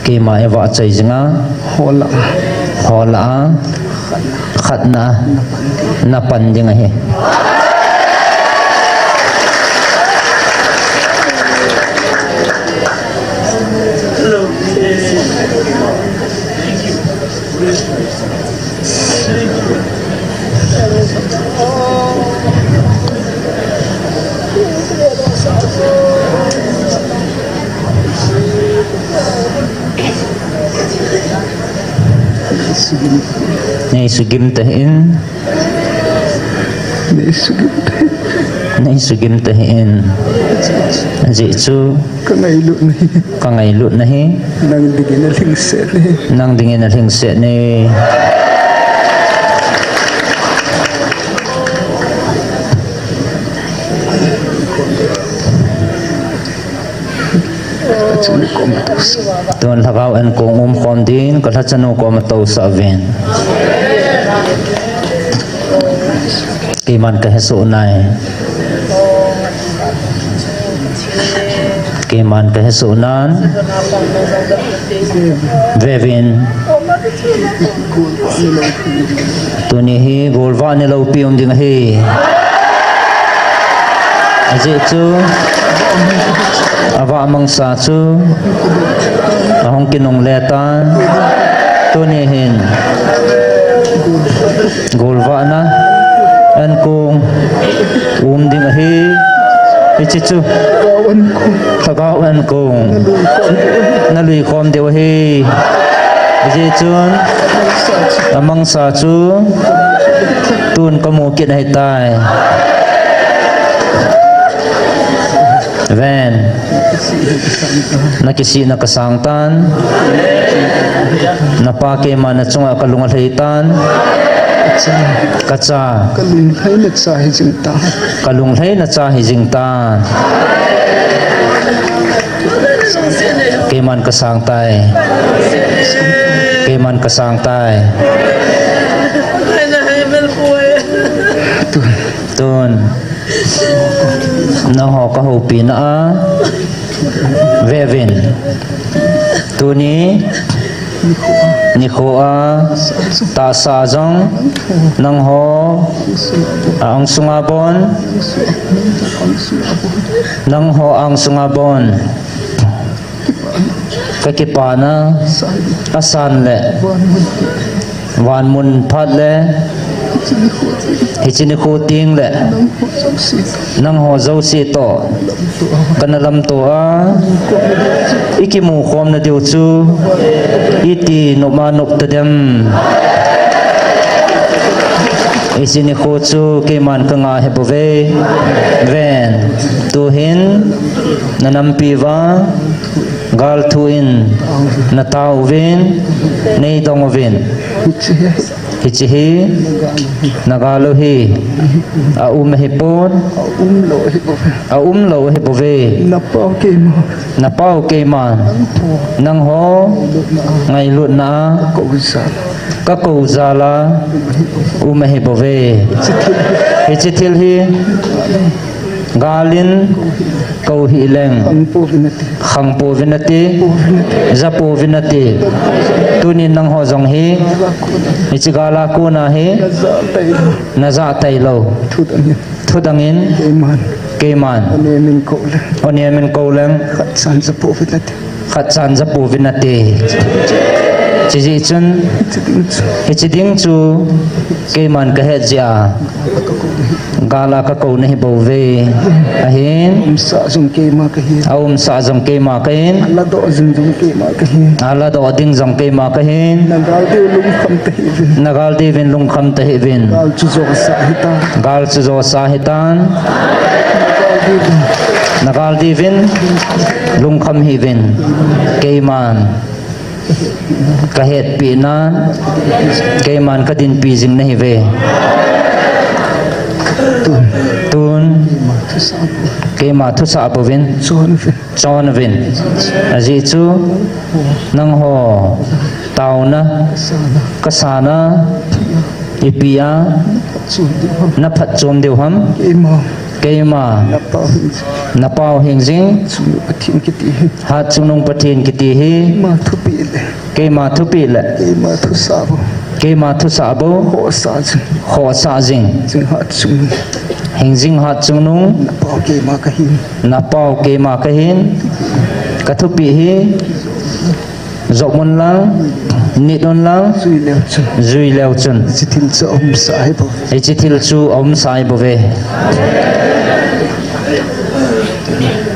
kema ewa chai jinga Hola hola khatna napan dinga hi Nay sugim tahin nay sugim tahin ji chu Kangaylo na kangailut na hi Nang digin na lingset nang dingin na hingse ni Katsuni komatos tuan lakaw an kong khom din kalachanu ko mataw sa aven kiman ka heso nai kiman ka heso nan vevin tuni hi golwa ni lo piom ding hi aje chu awa mang sa chu ahong kinong letan tuni hin golwa na an kong ding hi ichichu Kawan ko thagawan kong nalui khom deu hi je chun amang sa chu tun kamu kit hai tai ven nakisi nakasangtan napake mana chunga kalunga heitan kacha Kalunhay na sahi sinta kalung hlei na cha hi jingtan keman kasang tai keman kasang tai tun na ho ka ho pi na a vevin tuni ni kho a ta sa jong nang ho ang sungabon nang ho ang sungabon kakipana asan le wan mun phat le hichini khu ting le nang ho zo si to kanalam to a ikimu khom na diu chu iti no manok tadem isini khu chu keman kanga hebove ven tu hin nanampi wa gal thuin natau vin nei dong vin hichihi nagalo hi a hipon a lo hipove napau keman nang ho ngai lut na ka ko zala hipove hichithil hi galin kau hi leng ang po vinati khang po vinati zapo vinati tunin nang ho jong hi ichigala ku na hi za tay na za tai lo thudan thudangin iman keman ane min ko le oniamen ko leng khat san za po vinati khat san zapo vinati chi chun chiding ichiding chu keman ka he ja gala ka ko nahi bo ve ahin sa zum ke ma ka hi aum sa jong ke ma kain alla do zum ke ma ka hi ala do ding jong ke ma kahin nagal de lum kham te hi vin nagal di vin lung kham ta hi vin gal chu zo sa hi ta gal chu zo sahitan nagal di vin lung kham hi vin keman ka het pi na keman ka din pi jing nahi ve tun kema thu sa bo vin chon vin chon vin aji chu nang ho tau na kasana ipia chu di ham na phat chom deu ham ke ma kema na pa hin na pau hing jing chu pathin ki ti ha chunung pathin ki ti hi ma thu pi le kema thu pi le ke ma thu sa bo kema thu sa bo ho sa jin ho sa jing jing ha chu hing jing ha chunung na pa ke ma ka hi na pau kema ka hin ka thu pi hi zok mon lang nit on lang zui le chu zui leo chun chi til cha sa hi bo e chi thil chu om sai bo ve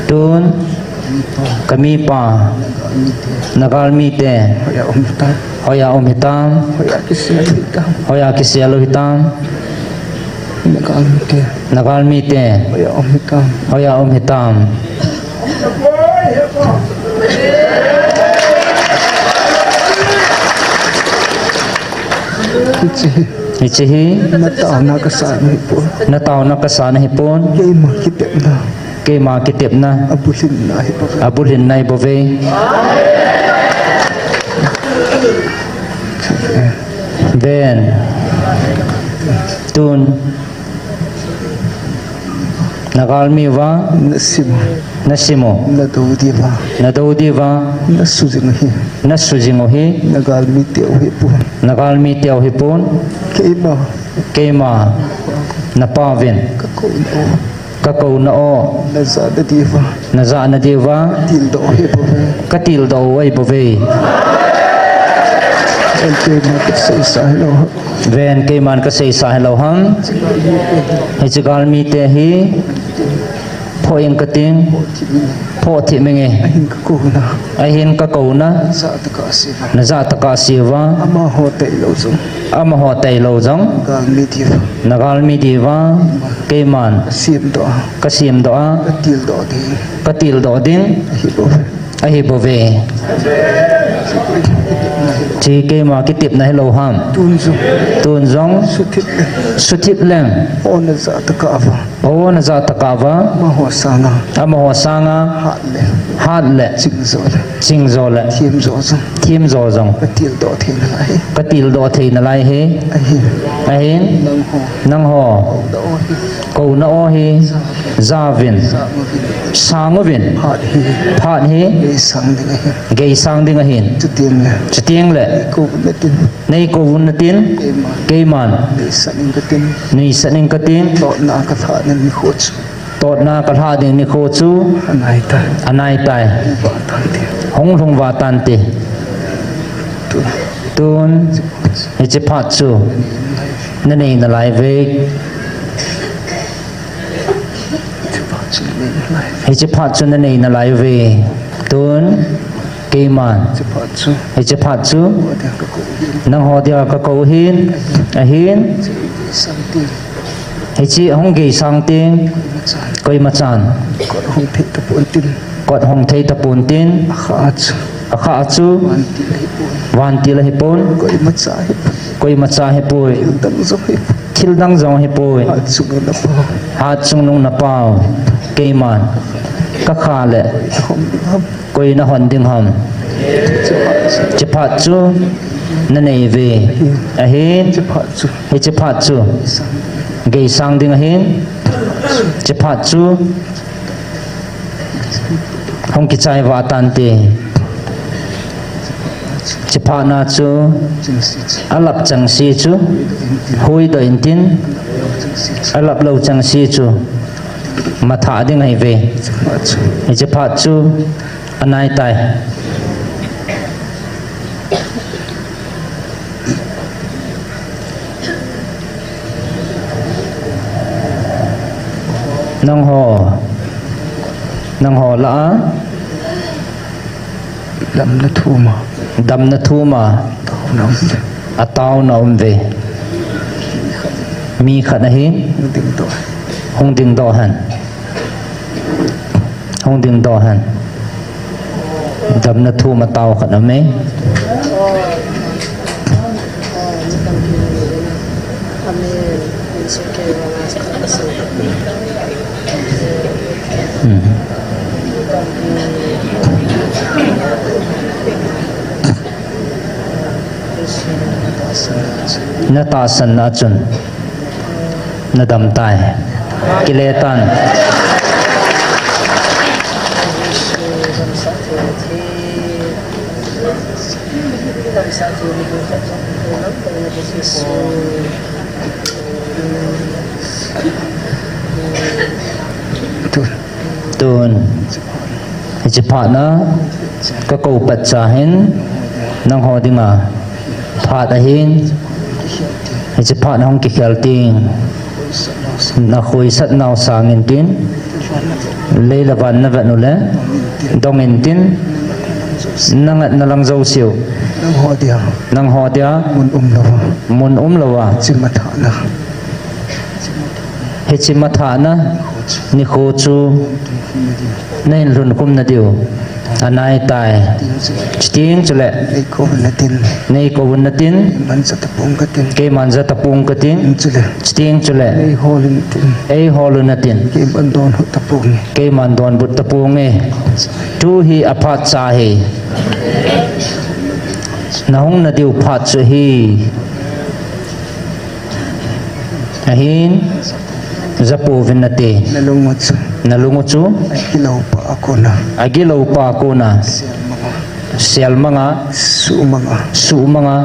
tun kami pa nagal mi te ya ta hoya om hitam ya ki se hi ta hoya kisialo hitam nagal mi te ya ta hoya om hitam chi ichi hi na ta na ka sa ni po na tau na kasana hipon ke ma ki te na ke ma kitip na abulin na hi po abulin nai bo ve then tun nagal mi wa na sim nasimo na do di ba na do di wa na su jing hi na sujingo hi na gal mi te hi po nagal mi teo hipon ke ma ke ma na pavin ka ko no ka ko na o na za da di ba na za na di wa til do hi po katil do ai bo ve el ke ma ka se sa lo ven ke man ka sei sa hello ham he chigal mi te hi phoing ka ting pho thi menge hin ka ko na ai hin ka ko na sa ta ka se na za ta ka siwa ama ho te lo zo ama ho tai lo jong gal mi di ba nagal mi diwa ke man sim do ka sim do a ka til do di ka til do ding hi bo ai hi bo ve chi ke ma ki tip na hello ham tun zo tun jong su thit suthip leng on na za ta ka ba o na za ta ka wa ma ho sa na ama ho sanga ha le hat le ching zo le ching zo le thiam zo zo thiam zo jong ka til do the na hi ka til do thei na lai he ai hi a hin nang ho nang ho do hi ko na o hi zavin sangovin ha hi phat hi e sang de hi gei sang ding a hin tu tin le chitiang le ko na tin nei ko vun na tin e ma ke man e sa ning ka tin nei saning ka tin do na ka tha na ni khoch tot na ka tha ding ni kho chu anai ta anai tai ba tan ti hong thong wa tan ti tu tun hi chi phat chu na nei na lai ve tu ba chi ni lai hi chi phat chu na nei na lai ve tun ke man tu ba chu hi chi phat chu wa da ka ko hi nang ho dia ka ko hin a hin sang ti hi chi hong ge sang ting ma cha koi ma chan ko hong the ta pon tin kot hong thei ta pun tin kha chu a kha chu an ti lai pon wan ti la hi pon ko ma cha hi koi ma cha hi pui dang zo hi thil dang jong hi pui ha chu na pa ha chung nung na pau ke man ka kha le hom ham koi na hon ding ham chu ha chi phat chu na nei ve a hin chu ha chu hi chi phat chu ge sang ding a hin chỉ phát chú không kỹ chạy vạ tàn tì chỉ phát na chú alap chẳng si chú hui đời in tin alap lâu chẳng si chú mà thả đi ngày về chỉ phát chú anh ai tài nang ho lã đâm nó thu mà à tao nó về mi khát hi hông đình đỏ hẳn đâm nó thu mà tao khát nó mấy na ta san na chun na dam tai kiletan tun chỉ phá na các câu bạch trả hin nang ho dinga phá ta hin chỉ phá na hong kikal ting na khoi sat nau sang in tin lei la van na vanu le dong in tin nang na lang zo siu nang ho dia mun lawa he chi matha na ni kho chu nên run kum na diu anai tai chiting chule nei ko na tin ke manza tapung ka tin chiting chule ei hol na tin ke man don but tapung e tu hi aphat cha hi na hong na diu phat chu hi ahin zapu vinate nalungo chu agilaw pa ako na sial mga su mga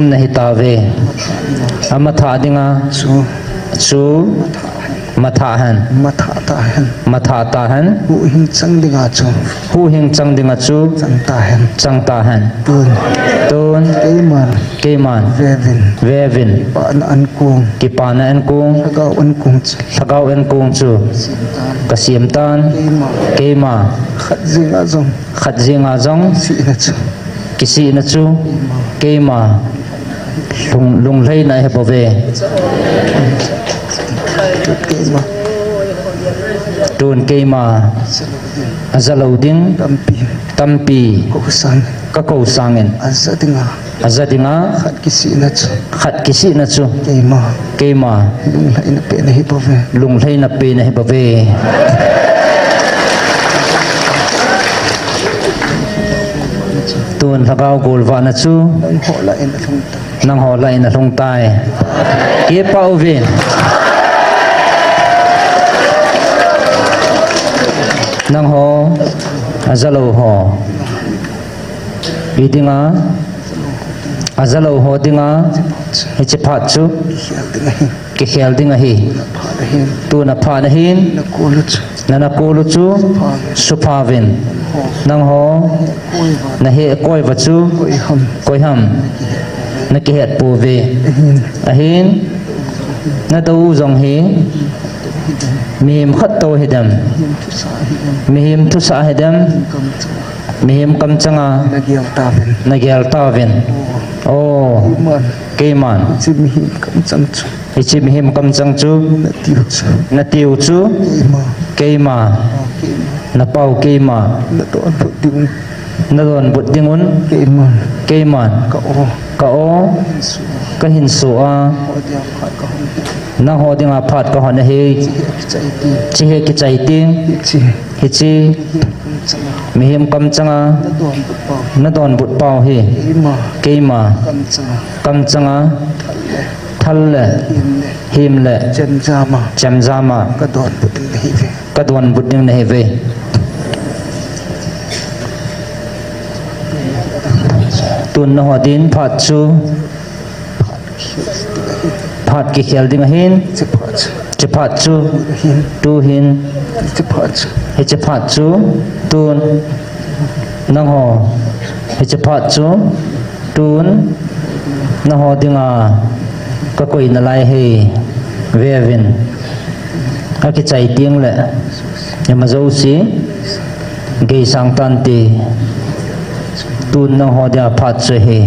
nahitave amatha dinga chu mathahan hu hing chang dinga chu chang tahan tun keman vevin kipana an kung thagaw an kung chu kasim tan kema khat zinga zong kisi na chu kema lung lei na he bove tun kema azalauding tampi ka ko sangin azadinga khat kisi na chu kema lung lei na pe na he bove tun thagaw golwa na chu nang ho lai na thong tai ke pa ovin nang ho azalo ho idinga azalo ho dinga hichi phat chu ke khel dinga hi tu na pha na hin na kolu chu supavin nang ho na he koi va chu koi ham na ke het pu ve ahin na do zong hi mihim khat to hidam mihim thu sa hidam mihim kam changa nagyal tavin o keman ichi mihim kam chang chu na tiu chu kema na pau kema na don but dingun keman ka o ka hin su a na ho dinga phat ka hon he chi he ki chai ting hi chi mihim kam changa na don but pau hi keima kam changa khal le him le chen jama cham zama ka don putin hi ve kadwan buding na heve tun na hodin phat chu phat ki khel ding hin che pach che phat chu hin tu hin che pach he che phat chu tun nang ho he che phat chu tun na ho dinga ka koi na lai he vevin a ki chai ting le yama zo si ge sang tan ti tun na ho dia phat chu he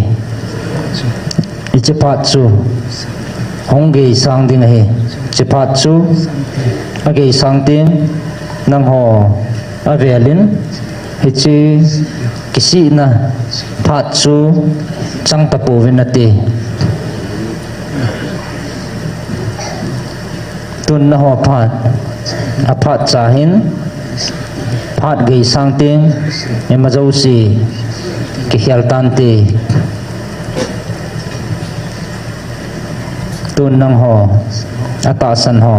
i che phat chu hong ge sang ding he che phat chu a ge sang ting nang ho a velin he chi kisi na phat chu chang ta po vin ati tun na ho phat a phat cha hin phat ge sang ting ema zo si ki hial tan ti tun nang ho ata san ho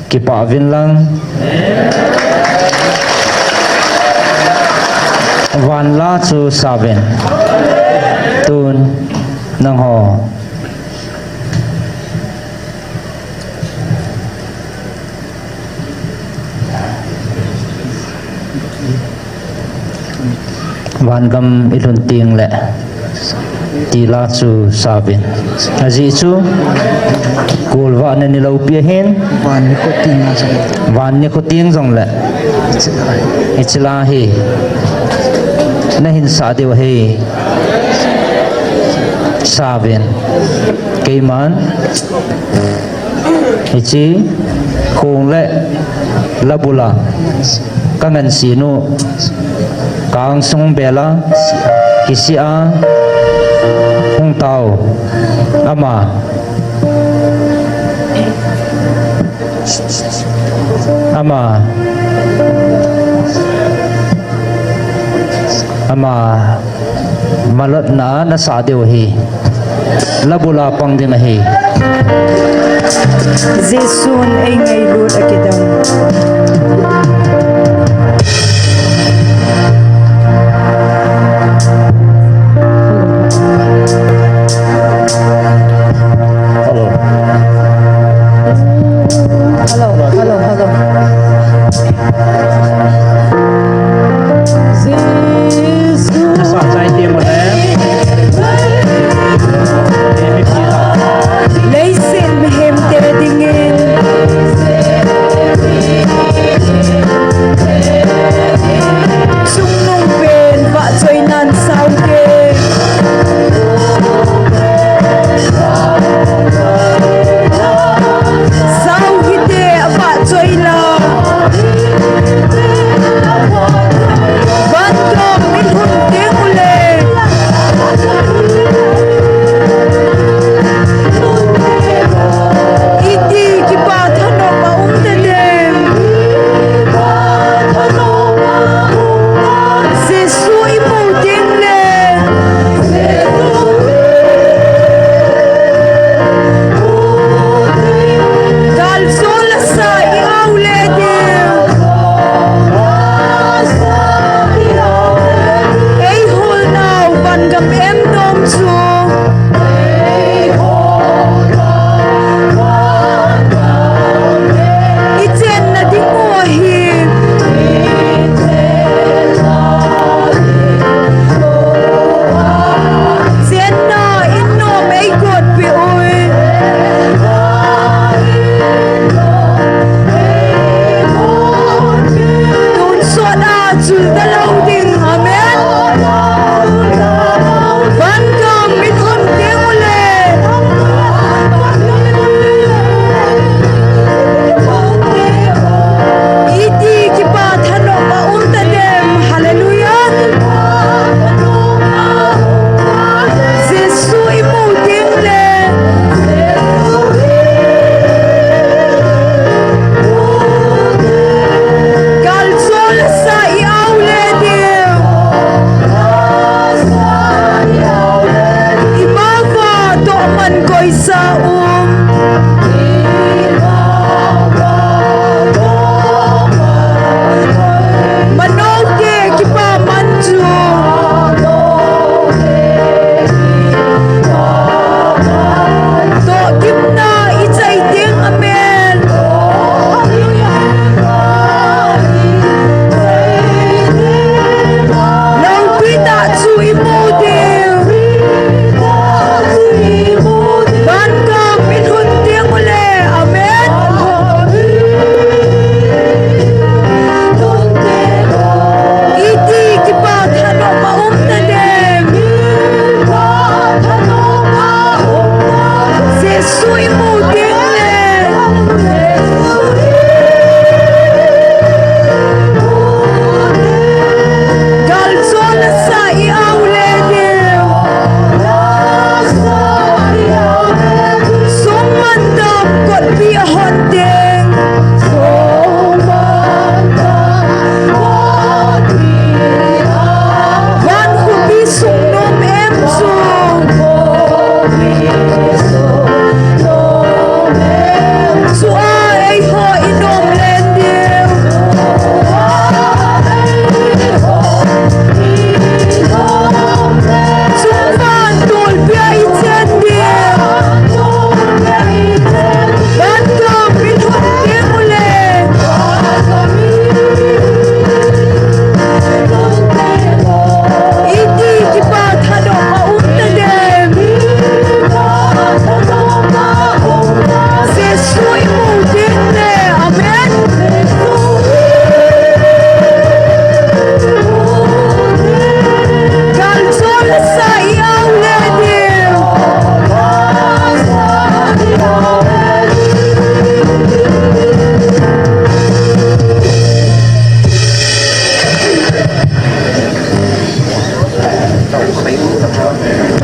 ki pa vin lang van la chu saben tun nang ho van gam ilun ting le ti la chu sabin aji chu kul wa ne ni lo pia hin van ni ko tin na jam van ni ko ting jong le che ai ichla hi na hin sa de wa hi sabin keiman ichi khong le labula kangan sinu kang sung bela kisia hung tao ama ama ama malot na sa dew hi labula pang din hi Zesun ay ngay Lord akidang. Hello. Zesun sa chai ti mo le laysin mehem tere dingin. Sung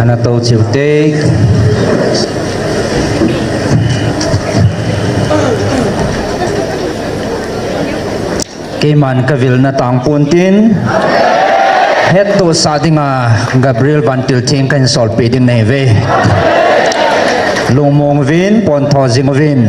Ana to chiu te Keman kavil na tang puntin het to sadinga Gabriel Bantil Ting kan sol peding neve Lungmong vin pon thozing vin